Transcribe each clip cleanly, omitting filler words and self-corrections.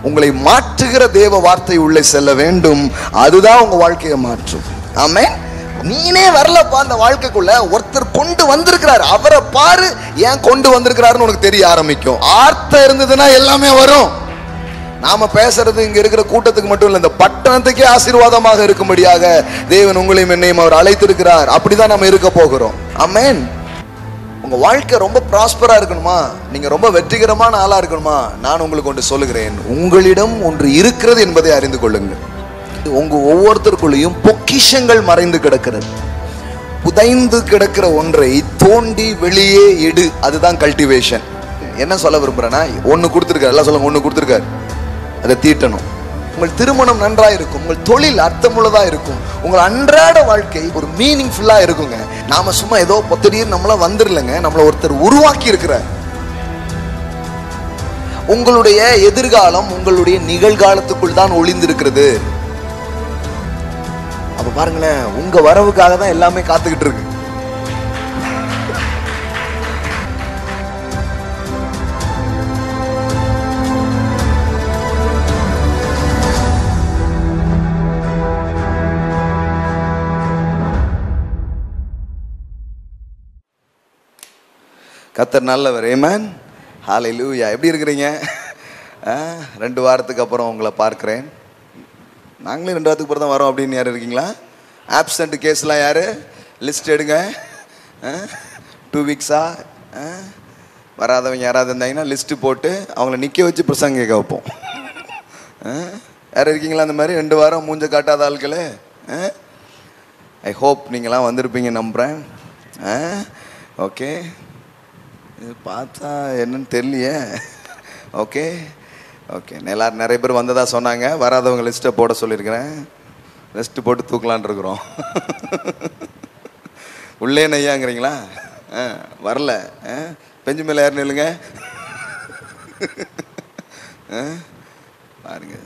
உங்களை மாற்றுகிற தேவ வார்த்தை உள்ளே செல்ல வேண்டும். அதுதான் உங்க வாழ்க்கையை மாற்றும். ஆமென். நீனே வரலப்பா அந்த வாழ்க்கைக்குள்ள, ஒருத்தர் கொண்டு வந்திருக்கிறார், அவரை பாரு ஏன் கொண்டு வந்திருக்கிறாருன்னு உனக்கு தெரிய ஆரம்பிக்கும். ஆர்த்தம் இருந்ததுன்னா எல்லாமே வரும். நாம பேசுறது இங்க இருக்கிற கூட்டத்துக்கு மட்டும் இல்ல, இந்த பட்டணத்துக்கே ஆசீர்வாதமாக இருக்கும்படியாக தேவன் உங்களையும் என்னையும் அவர் அழைத்திருக்கிறார். அப்படிதான் நம்ம இருக்க போகிறோம். ஆமென். உங்க வாழ்க்கை ரொம்ப ப்ராஸ்பரா இருக்கணுமா, நீங்க ரொம்ப வெற்றிகரமான ஆளா இருக்கணுமா, நான் உங்களுக்கு ஒன்று சொல்லுகிறேன். உங்களிடம் ஒன்று இருக்கிறது என்பதை அறிந்து கொள்ளுங்கள். உங்க ஒவ்வொருத்தருக்குள்ளேயும் பொக்கிஷங்கள் மறைந்து கிடக்கிறது. புதைந்து கிடக்கிற ஒன்றை தோண்டி வெளியே எடு, அதுதான் கல்டிவேஷன். என்ன சொல்ல விரும்புறேன்னா, ஒன்னு கொடுத்துருக்காரு, எல்லாம் சொல்லுங்க, ஒன்னு கொடுத்துருக்காரு, அதை தீட்டணும். உங்கள் திருமணம் நன்றா இருக்கும், உங்கள் தொழில் அர்த்தமுள்ளதா இருக்கும், உங்கள் அன்றாட வாழ்க்கை ஒரு மீனிங்ஃபுல்லா இருக்குங்க. நாம சும்மா ஏதோ திடீர்னு நம்மள வந்துடலங்க, நம்மள ஒருத்தர் உருவாக்கி இருக்கிறார். உங்களுடைய எதிர்காலம் உங்களுடைய நிகழ்காலத்துக்குள் தான் ஒளிந்திருக்கிறது. அப்ப பாருங்களேன், உங்க வரவுக்காக தான் எல்லாமே காத்துக்கிட்டு இருக்கு. கர்த்தர் நல்லவர். ஆமென். ஹல்லேலூயா. எப்படி இருக்கிறீங்க? 2 வாரத்துக்கு அப்புறம் உங்களை பார்க்கிறேன். நாங்களே 2 வாரத்துக்கு அப்புறம் தான் வரோம் அப்படின்னு யாரும் இருக்கீங்களா? ஆப்சண்ட் கேஸ்லாம் யாரு? லிஸ்ட் எடுங்க. 2 வீக்ஸா வராதவங்க யாராவது இருந்தாங்கன்னா லிஸ்ட்டு போட்டு அவங்கள நிற்க வச்சு பிரசங்க கேட்க வைப்போம். யாரும் இருக்கீங்களா அந்த மாதிரி 2 வாரம் மூஞ்ச காட்டாத ஆட்களே? ஐ ஹோப் நீங்களாம் வந்திருப்பீங்க நம்புகிறேன். ஓகே, இது பார்த்தா என்னன்னு தெரியலையே. ஓகே ஓகே, எல்லாரும் நிறைய பேர் வந்ததா சொன்னாங்க. வராதவங்க லிஸ்ட்டை போட சொல்லியிருக்கிறேன். லிஸ்ட்டு போட்டு தூக்கலான் இருக்கிறோம். உள்ளே நையாங்கிறீங்களா? வரல, பெஞ்சு மேலே யாருன்னு இல்லைங்க. பாருங்க,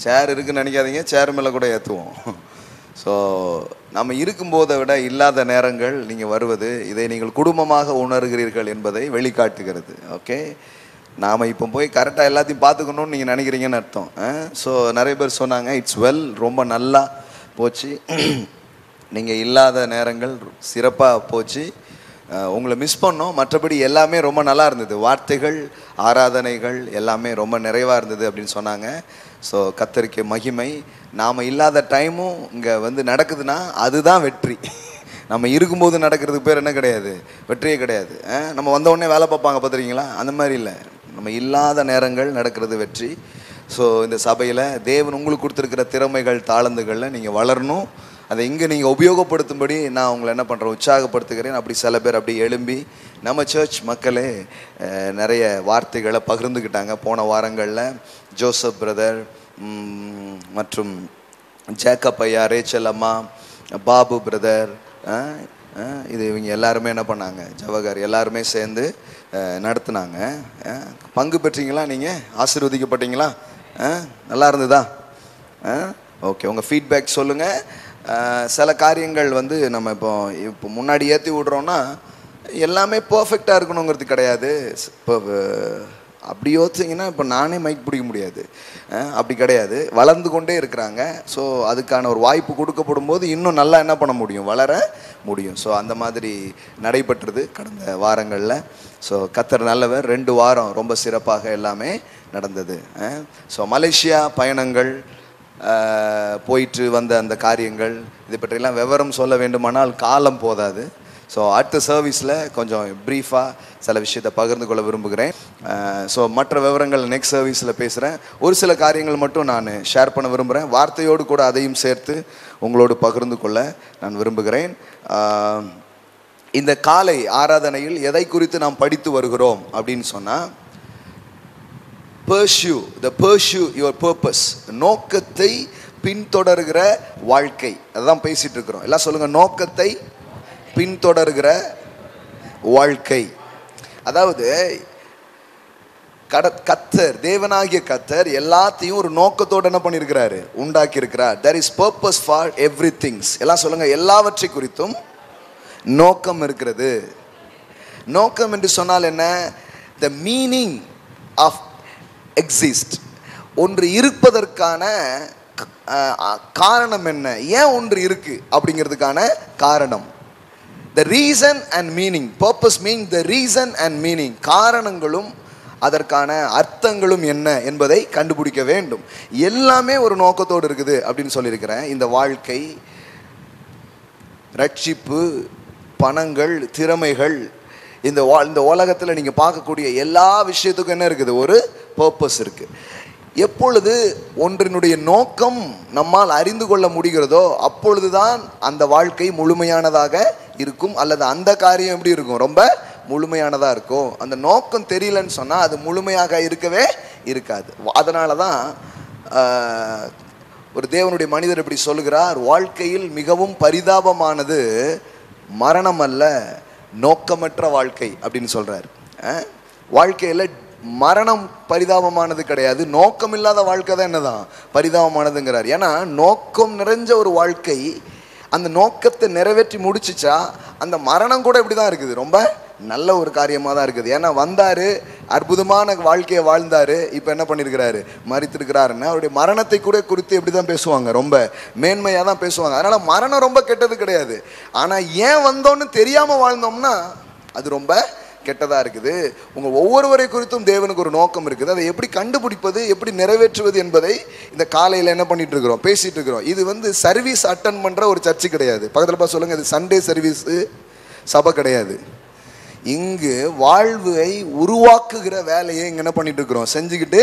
சேர் இருக்குன்னு நினைக்காதீங்க, சேர் மேலே கூட ஏற்றுவோம். ஸோ நம்ம இருக்கும்போதை விட இல்லாத நேரங்கள் நீங்கள் வருவது, இதை நீங்கள் குடும்பமாக உணர்கிறீர்கள் என்பதை வெளிக்காட்டுகிறது. ஓகே, நாம் இப்போ போய் கரெக்டாக எல்லாத்தையும் பார்த்துக்கணும்னு நீங்கள் நினைக்கிறீங்கன்னு அர்த்தம். ஸோ நிறைய பேர் சொன்னாங்க, இட்ஸ் வெல், ரொம்ப நல்லா போச்சு, நீங்கள் இல்லாத நேரங்கள் சிறப்பாக போச்சு, உங்களை மிஸ் பண்ணோம், மற்றபடி எல்லாமே ரொம்ப நல்லா இருந்தது, வார்த்தைகள் ஆராதனைகள் எல்லாமே ரொம்ப நிறைவாக இருந்தது அப்படின்னு சொன்னாங்க. ஸோ கர்த்தருக்கு மகிமை. நாம் இல்லாத டைமும் இங்கே வந்து நடக்குதுன்னா அதுதான் வெற்றி. நம்ம இருக்கும்போது நடக்கிறதுக்கு பேர் என்ன கிடையாது, வெற்றியே கிடையாது. நம்ம வந்தவுடனே வேலை பார்ப்பாங்க பார்த்துருக்கீங்களா? அந்த மாதிரி இல்லை, நம்ம இல்லாத நேரங்கள் நடக்கிறது வெற்றி. ஸோ இந்த சபையில் தேவன் உங்களுக்கு கொடுத்துருக்கிற திறமைகள் தாளந்துகளில் நீங்கள் வளரணும். அதை இங்கே நீங்கள் உபயோகப்படுத்தும்படி நான் உங்களை என்ன பண்ணுறேன், உற்சாகப்படுத்துகிறேன். அப்படி சில பேர் அப்படி எழும்பி நம்ம சர்ச் மக்களே நிறைய வார்த்தைகளை பகிர்ந்துக்கிட்டாங்க போன வாரங்களில். ஜோசப் பிரதர் மற்றும் ஜேக்கப் ஐயா, ரேச்சல் அம்மா, பாபு பிரதர், இது இவங்க எல்லாருமே என்ன பண்ணாங்க, ஜவஹர் எல்லாருமே சேர்ந்து நடத்துனாங்க. பங்கு பெற்றீங்களா? நீங்கள் ஆசீர்வதிக்கப்பட்டீங்களா? நல்லா இருந்ததா? ஓகே, உங்கள் ஃபீட்பேக் சொல்லுங்கள். சில காரியங்கள் வந்து நம்ம இப்போ முன்னாடி ஏற்றி விடுறோன்னா எல்லாமே பர்ஃபெக்டாக இருக்கணுங்கிறது கிடையாது. இப்போ அப்படி யோசிச்சிங்கன்னா இப்போ நானே மைக் பிடிக்க முடியாது, அப்படி கிடையாது. வளர்ந்து கொண்டே இருக்கிறாங்க. ஸோ அதுக்கான ஒரு வாய்ப்பு கொடுக்கப்படும் போது இன்னும் நல்லா என்ன பண்ண முடியும், வளர முடியும். ஸோ அந்த மாதிரி நடைபெற்றது கடந்த வாரங்களில். ஸோ கர்த்தர் நல்லவர். 2 வாரம் ரொம்ப சிறப்பாக எல்லாமே நடந்தது. ஸோ மலேசியா பயணங்கள், போயிட்டு வந்த அந்த காரியங்கள், இதை பற்றியெல்லாம் விவரம் சொல்ல வேண்டுமானால் காலம் போதாது. ஸோ அடுத்த சர்வீஸில் கொஞ்சம் ப்ரீஃபாக சில விஷயத்தை பகிர்ந்து கொள்ள விரும்புகிறேன். ஸோ மற்ற விவரங்கள் நெக்ஸ்ட் சர்வீஸில் பேசுகிறேன். ஒரு சில காரியங்கள் மட்டும் நான் ஷேர் பண்ண விரும்புகிறேன். வார்த்தையோடு கூட அதையும் சேர்த்து உங்களோடு பகிர்ந்து கொள்ள நான் விரும்புகிறேன். இந்த காலை ஆராதனையில் எதை குறித்து நாம் படித்து வருகிறோம் அப்படின்னு சொன்னால், pursue your purpose, நோக்கத்தை பின்தொடர்கிற வாழ்க்கை, அதுதான் பேசிட்டு இருக்கிறோம். எல்லாம் சொல்லுங்க, நோக்கத்தை பின்தொடர்கிற வாழ்க்கை. அதாவது கர்த்தர், தேவனாகிய கர்த்தர் எல்லாத்தையும் ஒரு நோக்கத்தோடு என்ன பண்ணியிருக்கிறாரு, உண்டாக்கி இருக்கிறார். there is purpose for everything. எல்லாம் சொல்லுங்க, எல்லாவற்றை குறித்தும் நோக்கம் இருக்கிறது. நோக்கம் என்று சொன்னால் என்ன? the meaning of exist, ஒன்று இருப்பதற்கான காரணம் என்ன, ஏன் ஒன்று இருக்கு அப்படிங்கிறதுக்கான காரணம். The reason and meaning. Purpose means the reason and meaning. காரணங்களும் அதற்கான அர்த்தங்களும் என்ன என்பதை கண்டுபிடிக்க வேண்டும். எல்லாமே ஒரு நோக்கத்தோடு இருக்குது அப்படின்னு சொல்லியிருக்கிறேன். இந்த வாழ்க்கை, ரட்சிப்பு, பணங்கள், திறமைகள், இந்த உலகத்தில் நீங்கள் பார்க்கக்கூடிய எல்லா விஷயத்துக்கும் என்ன இருக்குது, ஒரு பர்பஸ் இருக்குது. எப்பொழுது ஒன்றினுடைய நோக்கம் நம்மால் அறிந்து கொள்ள முடிகிறதோ அப்பொழுதுதான் அந்த வாழ்க்கை முழுமையானதாக இருக்கும், அல்லது அந்த காரியம் எப்படி இருக்கும், ரொம்ப முழுமையானதாக இருக்கும். அந்த நோக்கம் தெரியலன்னு சொன்னால் அது முழுமையாக இருக்கவே இருக்காது. அதனால தான் ஒரு தேவனுடைய மனிதர் இப்படி சொல்லுகிறார், வாழ்க்கையில் மிகவும் பரிதாபமானது மரணம் அல்ல, நோக்கமற்ற வாழ்க்கை அப்படின்னு சொல்கிறார். வாழ்க்கையில் மரணம் பரிதாபமானது கிடையாது, நோக்கம் இல்லாத வாழ்க்கை தான் என்னதான் பரிதாபமானதுங்கிறார். ஏன்னா நோக்கம் நிறைஞ்ச ஒரு வாழ்க்கை அந்த நோக்கத்தை நிறைவேற்றி முடிச்சிச்சா அந்த மரணம் கூட இப்படி தான் இருக்குது, ரொம்ப நல்ல ஒரு காரியமாக தான் இருக்குது. ஏன்னா வந்தார், அற்புதமான வாழ்க்கையை வாழ்ந்தார், இப்போ என்ன பண்ணியிருக்கிறாரு, மரித்திருக்கிறாருன்னா அவருடைய மரணத்தை கூட குறித்து எப்படி தான் பேசுவாங்க, ரொம்ப மேன்மையாக தான் பேசுவாங்க. அதனால் மரணம் ரொம்ப கெட்டது கிடையாது. ஆனால் ஏன் வந்தோன்னு தெரியாமல் வாழ்ந்தோம்னா அது ரொம்ப கெட்டதாக இருக்குது. உங்கள் ஒவ்வொருவரை குறித்தும் தேவனுக்கு ஒரு நோக்கம் இருக்குது. அதை எப்படி கண்டுபிடிப்பது, எப்படி நிறைவேற்றுவது என்பதை இந்த காலையில் என்ன பண்ணிட்டு இருக்கிறோம், பேசிகிட்டு இருக்கிறோம். இது சர்வீஸ் அட்டன் பண்ணுற ஒரு சர்ச்சு கிடையாது. பக்கத்தில் பார்த்து சொல்லுங்கள், இது சண்டே சர்வீஸு சபை கிடையாது. இங்கு வாழ்வை உருவாக்குகிற வேலையை இங்கே என்ன பண்ணிட்டு இருக்கிறோம், செஞ்சுக்கிட்டு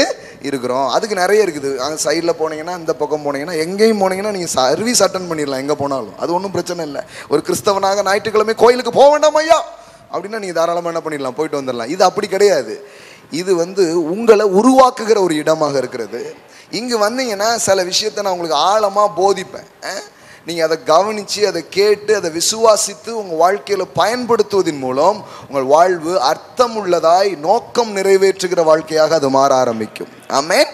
இருக்கிறோம். அதுக்கு நிறைய இருக்குது. அங்கே சைடில் போனீங்கன்னா, இந்த பக்கம் போனீங்கன்னா, எங்கேயும் போனீங்கன்னா நீங்கள் சர்வீஸ் அட்டன் பண்ணிடலாம் எங்கே போனாலும், அது ஒன்றும் பிரச்சனை இல்லை. ஒரு கிறிஸ்தவனாக ஞாயிற்றுக்கிழமை கோயிலுக்கு போக வேண்டாம் ஐயா அப்படின்னா நீங்கள் தாராளமாக என்ன பண்ணிடலாம், போயிட்டு வந்துடலாம். இது அப்படி கிடையாது. இது உங்களை உருவாக்குகிற ஒரு இடமாக இருக்கிறது. இங்கே வந்தீங்கன்னா சில விஷயத்தை நான் உங்களுக்கு ஆழமாக போதிப்பேன். நீங்கள் அதை கவனித்து, அதை கேட்டு, அதை விசுவாசித்து உங்கள் வாழ்க்கையில் பயன்படுத்துவதன் மூலம் உங்கள் வாழ்வு அர்த்தம் உள்ளதாய் நோக்கம் நிறைவேற்றுகிற வாழ்க்கையாக அது மாற ஆரம்பிக்கும். ஆமென்.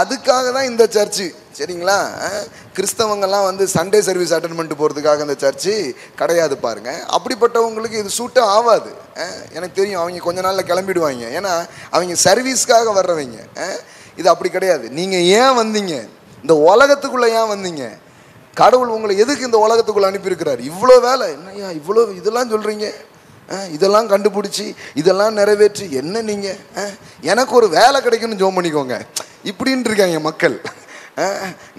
அதுக்காக தான் இந்த சர்ச்சு, சரிங்களா? கிறிஸ்தவங்கள்லாம் சண்டே சர்வீஸ் அட்டன் பண்ணிட்டு போகிறதுக்காக இந்த சர்ச்சு கிடையாது பாருங்க. அப்படிப்பட்டவங்களுக்கு இது சூட்டும் ஆகாது. எனக்கு தெரியும், அவங்க கொஞ்ச நாளில் கிளம்பிடுவாங்க. ஏன்னா அவங்க சர்வீஸ்க்காக வர்றவங்க. இது அப்படி கிடையாது. நீங்கள் ஏன் வந்தீங்க, இந்த உலகத்துக்குள்ளே ஏன் வந்தீங்க, கடவுள் உங்களை எதுக்கு இந்த உலகத்துக்குள்ளே அனுப்பியிருக்கிறார், இவ்வளோ வேலை என்னையா, இவ்வளோ இதெல்லாம் சொல்கிறீங்க, இதெல்லாம் கண்டுபிடிச்சி இதெல்லாம் நிறைவேற்றி என்ன நீங்கள், எனக்கு ஒரு வேலை கிடைக்குன்னு ஜோம் பண்ணிக்கோங்க இப்படின்ட்டு இருக்காங்க மக்கள்.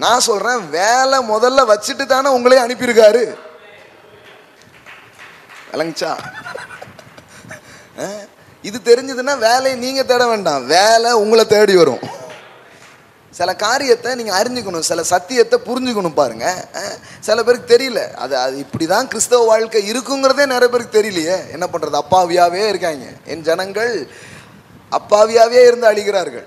நான் சொல்கிறேன், வேலை முதல்ல வச்சுட்டு தானே உங்களே அனுப்பியிருக்காரு. விளங்குச்சா? இது தெரிஞ்சதுன்னா வேலையை நீங்கள் தேட வேண்டாம், வேலை உங்களை தேடி வரும். சில காரியத்தை நீங்கள் அறிஞ்சுக்கணும், சில சத்தியத்தை புரிஞ்சுக்கணும். பாருங்க, சில பேருக்கு தெரியல, அது இப்படி தான் கிறிஸ்தவ வாழ்க்கை இருக்குங்கிறதே நிறைய பேருக்கு தெரியலையே. என்ன பண்ணுறது, அப்பாவியாவே இருக்காங்க. என் ஜனங்கள் அப்பாவியாவே இருந்து அழிகிறார்கள்.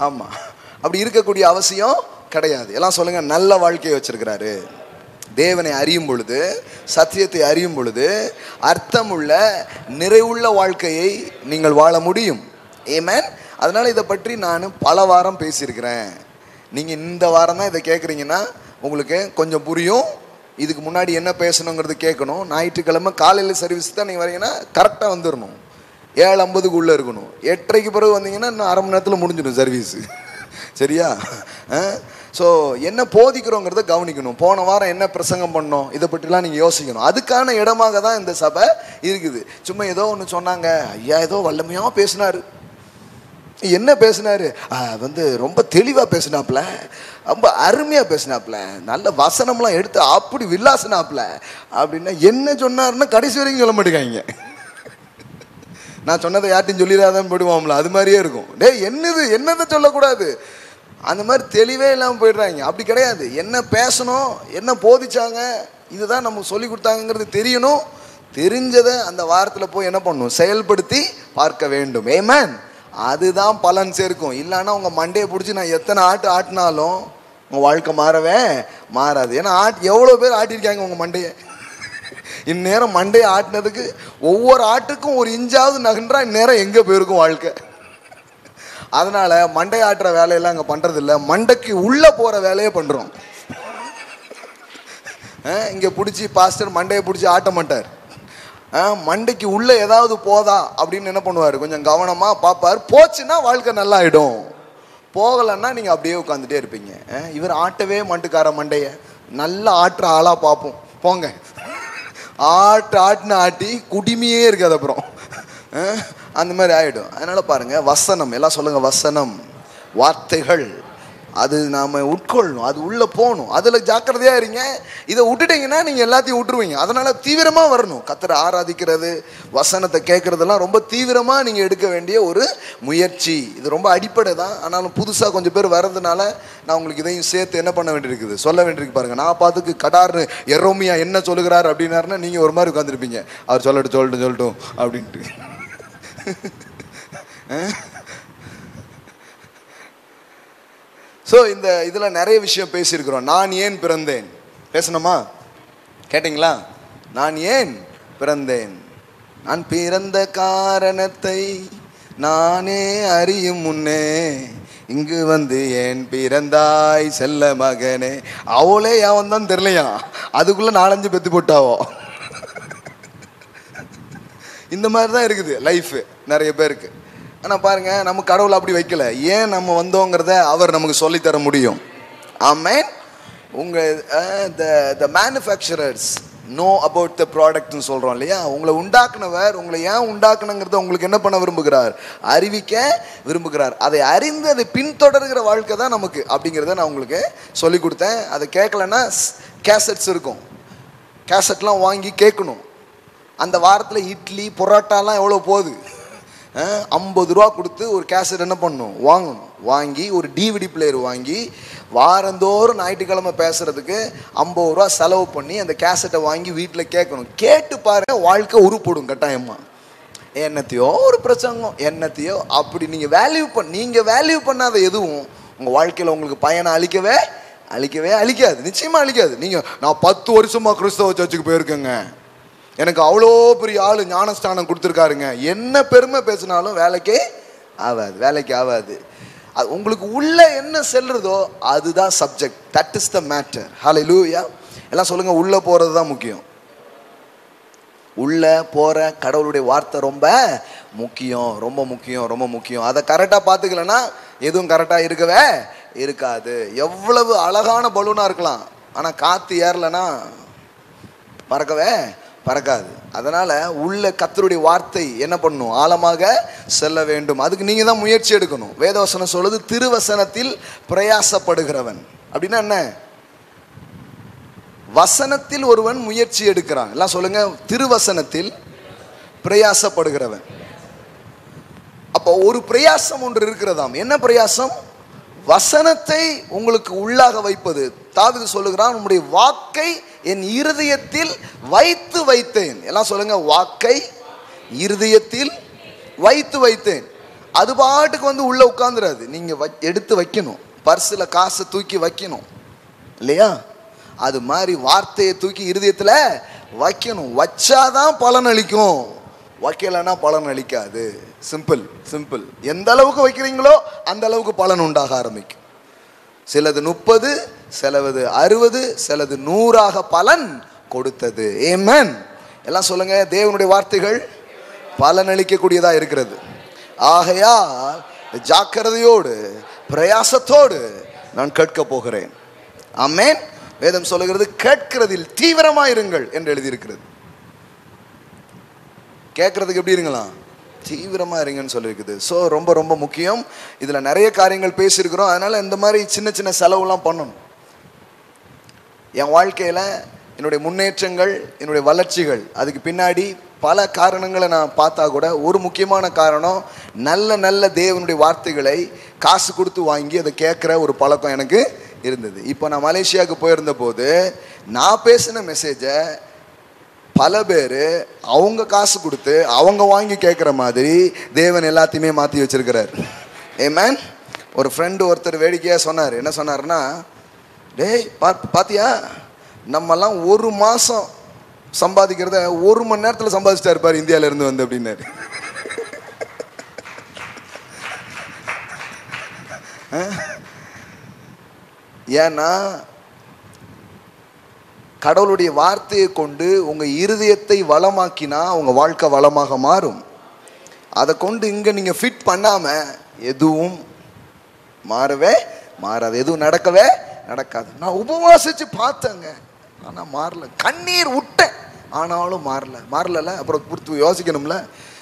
ஆமாம், அப்படி இருக்கக்கூடிய அவசியம் கிடையாது. எல்லாம் சொல்லுங்க, நல்ல வாழ்க்கையை வச்சிருக்கிறாரு. தேவனை அறியும் பொழுது, சத்தியத்தை அறியும் பொழுது அர்த்தமுள்ள நிறைவுள்ள வாழ்க்கையை நீங்கள் வாழ முடியும். ஆமென். அதனால் இதை பற்றி நான் பல வாரம் பேசியிருக்கிறேன். நீங்கள் இந்த வாரம் தான் இதை கேட்குறீங்கன்னா உங்களுக்கு கொஞ்சம் புரியும். இதுக்கு முன்னாடி என்ன பேசணுங்கிறது கேட்கணும். ஞாயிற்றுக்கிழமை காலையில் சர்வீஸ் தான் நீங்கள் வரீங்கன்னா கரெக்டாக வந்துடணும். 7:50 உள்ளே இருக்கணும். 8:30 பிறகு வந்தீங்கன்னா இன்னும் அரை மணி நேரத்தில் முடிஞ்சிடும் சர்வீஸு. சரியா? ஸோ என்ன போதிக்கிறோங்கிறத கவனிக்கணும். போன வாரம் என்ன பிரசங்கம் பண்ணோம், இதை பற்றிலாம் நீங்கள் யோசிக்கணும். அதுக்கான இடமாக தான் இந்த சபை இருக்குது. சும்மா ஏதோ ஒன்று சொன்னாங்க, ஐயா ஏதோ வல்லமையாக பேசினார், என்ன பேசினாரு, ரொம்ப தெளிவாக பேசினாப்புல, ரொம்ப அருமையாக பேசினாப்புல, நல்ல வசனம்லாம் எடுத்து அப்படி வில்லாசினாப்புல அப்படின்னா என்ன சொன்னாருன்னா கடைசி வரைக்கும் சொல்ல மாட்டேங்காங்க. நான் சொன்னதை யார்ட்டையும் சொல்லிடாதான் போயிடுவோம்ல, அது மாதிரியே இருக்கும். என்னதை சொல்லக்கூடாது, அந்த மாதிரி தெளிவே இல்லாமல் போயிடுறாங்க. அப்படி கிடையாது. என்ன பேசணும், என்ன போதிச்சாங்க, இதுதான் நமக்கு சொல்லி கொடுத்தாங்கிறது தெரியணும். தெரிஞ்சதை அந்த வாரத்தில் போய் என்ன பண்ணணும், செயல்படுத்தி பார்க்க வேண்டும். ஆமென். அதுதான் பலன் சேர்க்கும். இல்லைன்னா உங்கள் மண்டையை பிடிச்சி நான் எத்தனை ஆட்டினாலும் உங்கள் வாழ்க்கை மாறவே மாறாது. ஏன்னா எவ்வளோ பேர் ஆட்டியிருக்காங்க உங்கள் மண்டையை. இந்நேரம் மண்டையை ஆட்டினதுக்கு ஒவ்வொரு ஆட்டுக்கும் ஒரு இன்ச்சாவது நகன்றா இந்நேரம் எங்கே போயிருக்கும் வாழ்க்கை. அதனால் மண்டை ஆட்டுற வேலையெல்லாம் அங்கே பண்ணுறதில்ல, மண்டைக்கு உள்ளே போகிற வேலையே பண்ணுறோம். இங்கே பிடிச்சி பாஸ்டர் மண்டையை பிடிச்சி ஆட்ட மாட்டார். மண்டைக்கு உள்ளே ஏதாவது போதா அப்படின்னு என்ன பண்ணுவார், கொஞ்சம் கவனமாக பார்ப்பார். போச்சுன்னா வாழ்க்கை நல்லா ஆகிடும். போகலைன்னா நீங்கள் அப்படியே உட்காந்துட்டே இருப்பீங்க. இவர் ஆட்டவே மாட்டுக்கார மண்டைய நல்லா ஆட்டுற ஆளாக பார்ப்போம், போங்க ஆட்டுன்னு ஆட்டி குடிமையே இருக்காது அப்புறம், அந்த மாதிரி ஆகிடும். அதனால் பாருங்கள், வசனம் எல்லாம் சொல்லுங்கள், வசனம் வார்த்தைகள் அது நாம் உட்கொள்ளணும், அது உள்ளே போகணும், அதில் ஜாக்கிரதையாக இருங்க. இதை விட்டுட்டிங்கன்னா நீங்கள் எல்லாத்தையும் விட்டுருவீங்க. அதனால் தீவிரமாக வரணும். கர்த்தரை ஆராதிக்கிறது, வசனத்தை கேட்குறதெல்லாம் ரொம்ப தீவிரமாக நீங்கள் எடுக்க வேண்டிய ஒரு முயற்சி. இது ரொம்ப அடிப்படை தான். ஆனாலும் புதுசாக கொஞ்சம் பேர் வர்றதுனால நான் உங்களுக்கு இதையும் சேர்த்து என்ன பண்ண வேண்டியிருக்குது, சொல்ல வேண்டியிருக்கு. பாருங்கள், நான் பார்த்துக்கு கடார்னு எரோமியா என்ன சொல்லுகிறார் அப்படின்னாருன்னா நீங்கள் ஒரு மாதிரி உட்காந்துருப்பீங்க, அவர் சொல்லட்டும் அப்படின்ட்டு. ஸோ இந்த இதில் நிறைய விஷயம் பேசியிருக்கிறோம். நான் ஏன் பிறந்தேன் பேசணுமா? கேட்டிங்களா? நான் ஏன் பிறந்தேன், நான் பிறந்த காரணத்தை நானே அறியும் முன்னே இங்கு வந்து ஏன் பிறந்தாய் செல்ல மகனே. அவளே யாவன் தான் தெரியலையா, அதுக்குள்ளே 4-5 பெத்து போட்டாவோ. இந்த மாதிரி தான் இருக்குது லைஃபு நிறைய பேருக்கு. ஆனால் பாருங்கள், நம்ம கடவுளை அப்படி வைக்கல. ஏன் நம்ம வந்தோங்கிறத அவர் நமக்கு சொல்லித்தர முடியும். ஆமென். உங்கள் த மேனுஃபேக்சரர்ஸ் நோ அபவுட் த ப்ராடக்ட்னு சொல்கிறோம் இல்லையா? உங்களை உண்டாக்குனவர் உங்களை ஏன் உண்டாக்குனுங்கிறத உங்களுக்கு என்ன பண்ண விரும்புகிறார், அறிவிக்க விரும்புகிறார். அதை அறிந்து அதை பின்தொடர்கிற வாழ்க்கை தான் நமக்கு அப்படிங்கிறத நான் உங்களுக்கு சொல்லி கொடுத்தேன். அதை கேட்கலன்னா கேசட்ஸ் இருக்கும், கேசட்லாம் வாங்கி கேட்கணும். அந்த வாரத்தில் இட்லி பரோட்டாலாம் எவ்வளோ போகுது, 50 ரூபா கொடுத்து ஒரு கேசட் என்ன பண்ணணும், வாங்கணும். வாங்கி ஒரு டிவிடி பிளேயர் வாங்கி வாரந்தோறும் ஞாயிற்றுக்கிழமை பேசுறதுக்கு 50 ரூபா செலவு பண்ணி அந்த கேசட்டை வாங்கி வீட்டில் கேட்கணும். கேட்டு பாருங்க, வாழ்க்கை உருப்படும் கட்டாயமா. என்னத்தையோ ஒரு பிரசங்கம், என்னத்தையோ அப்படி நீங்கள் வேல்யூ பண்ணாத எதுவும் உங்கள் வாழ்க்கையில் உங்களுக்கு பயனை அளிக்கவே அளிக்காது. நிச்சயமாக அளிக்காது. நான் 10 வருஷமாக கிறிஸ்தவ சர்ச்சுக்கு போயிருக்கேங்க, எனக்கு அவ்வளோ பெரிய ஆள் ஞானஸ்தானம் கொடுத்துருக்காருங்க, என்ன பெருமை பேசினாலும் வேலைக்கே ஆகாது. அது உங்களுக்கு உள்ள என்ன செல்றதோ அதுதான் subject. That is the matter. Hallelujah. எல்லாம் சொல்லுங்க, உள்ள போறது தான் முக்கியம். உள்ள போற கடவுளுடைய வார்த்தை ரொம்ப முக்கியம். அதை கரெக்டாக பார்த்துக்கலன்னா எதுவும் கரெக்டாக இருக்கவே இருக்காது. எவ்வளவு அழகான பலூனாக இருக்கலாம், ஆனால் காற்று ஏறலைன்னா பறக்காது. அதனால் உள்ள கர்த்தருடைய வார்த்தை என்ன பண்ணணும், ஆழமாக செல்ல வேண்டும். அதுக்கு நீங்கள் தான் முயற்சி எடுக்கணும். வேதவசனம் சொல்லுது, திருவசனத்தில் பிரயாசப்படுகிறவன் அப்படின்னா என்ன? வசனத்தில் ஒருவன் முயற்சி எடுக்கிறான். எல்லாம் சொல்லுங்க, திருவசனத்தில் பிரயாசப்படுகிறவன். அப்போ ஒரு பிரயாசம் ஒன்று இருக்கிறதாம். என்ன பிரயாசம்? வசனத்தை உங்களுக்கு உள்ளாக வைப்பது. தாவீது சொல்லுகிறான், உம்முடைய வாக்கை என் இருதயத்தில் வைத்தேன். எல்லாம் சொல்லுங்க, வாக்கை இருதயத்தில் வைத்தேன். அது பாட்டுக்கு வந்து உள்ள உட்கார்ந்துராது. நீங்க எடுத்து வைக்கணும். பர்ஸில் காசை தூக்கி வைக்கணும் இல்லையா? அது மாதிரி வார்த்தையை தூக்கி இருதயத்தில் வைக்கணும். வச்சாதான் பலன் அளிக்கும், வைக்கலைன்னா பலன் அளிக்காது. சிம்பிள். எந்த அளவுக்கு வைக்கிறீங்களோ அந்த அளவுக்கு பலன் உண்டாக ஆரம்பிக்கும். சிலது 30, சிலது 60, சிலது 100 பலன் கொடுத்தது. ஆமென். எல்லாம் சொல்லுங்க, தேவனுடைய வார்த்தைகள் பலன் அளிக்கக்கூடியதா இருக்கிறது. ஆகையால் ஜாக்கிரதையோடு பிரயாசத்தோடு நான் கேட்க போகிறேன். ஆமென். வேதம் சொல்லுகிறது, கேட்கிறதில் தீவிரமாயிருங்கள் என்று எழுதியிருக்கிறது. கேட்கறதுக்கு எப்படி இருங்களாம், தீவிரமாக இருங்கன்னு சொல்லியிருக்குது. ஸோ ரொம்ப முக்கியம். இதில் நிறைய காரியங்கள் பேசியிருக்கிறோம். அதனால் இந்த மாதிரி சின்ன செலவுலாம் பண்ணணும். என் வாழ்க்கையில் என்னுடைய முன்னேற்றங்கள், என்னுடைய வளர்ச்சிகள், அதுக்கு பின்னாடி பல காரணங்களை நான் பார்த்தா கூட ஒரு முக்கியமான காரணம், நல்ல தேவனுடைய வார்த்தைகளை காசு கொடுத்து வாங்கி அதை கேட்குற ஒரு பழக்கம் எனக்கு இருந்தது. இப்போ நான் மலேசியாவுக்கு போயிருந்த போது நான் பேசின மெசேஜை பல பேர் அவங்க காசு கொடுத்து அவங்க வாங்கி கேட்குற மாதிரி தேவன் எல்லாத்தையுமே மாற்றி வச்சிருக்கிறார். ஆமென். ஒரு ஃப்ரெண்டு ஒருத்தர் வேடிக்கையாக சொன்னார். என்ன சொன்னார்னா, டேய் பாத்தியா, நம்மெல்லாம் 1 மாதம் சம்பாதிக்கிறத 1 மணி நேரத்தில் சம்பாதிச்சிட்டா இருப்பார் இந்தியாவிலேருந்து வந்து அப்படின்னாரு. ஏன்னா கடவுளுடைய வார்த்தையை கொண்டு உங்கள் இருதயத்தை வளமாக்கினா உங்கள் வாழ்க்கை வளமாக மாறும். அதை கொண்டு இங்கே நீங்கள் ஃபிட் பண்ணாமல் எதுவும் மாறவே மாறாது. எதுவும் நடக்கவே நடக்காது. நான் உபவாசிச்சு பார்த்தேங்க, ஆனா மாறல. கண்ணீர் விட்டேன், ஆனாலும் மாறல. அப்புறம் பொறுத்து யோசிக்கணும்ல,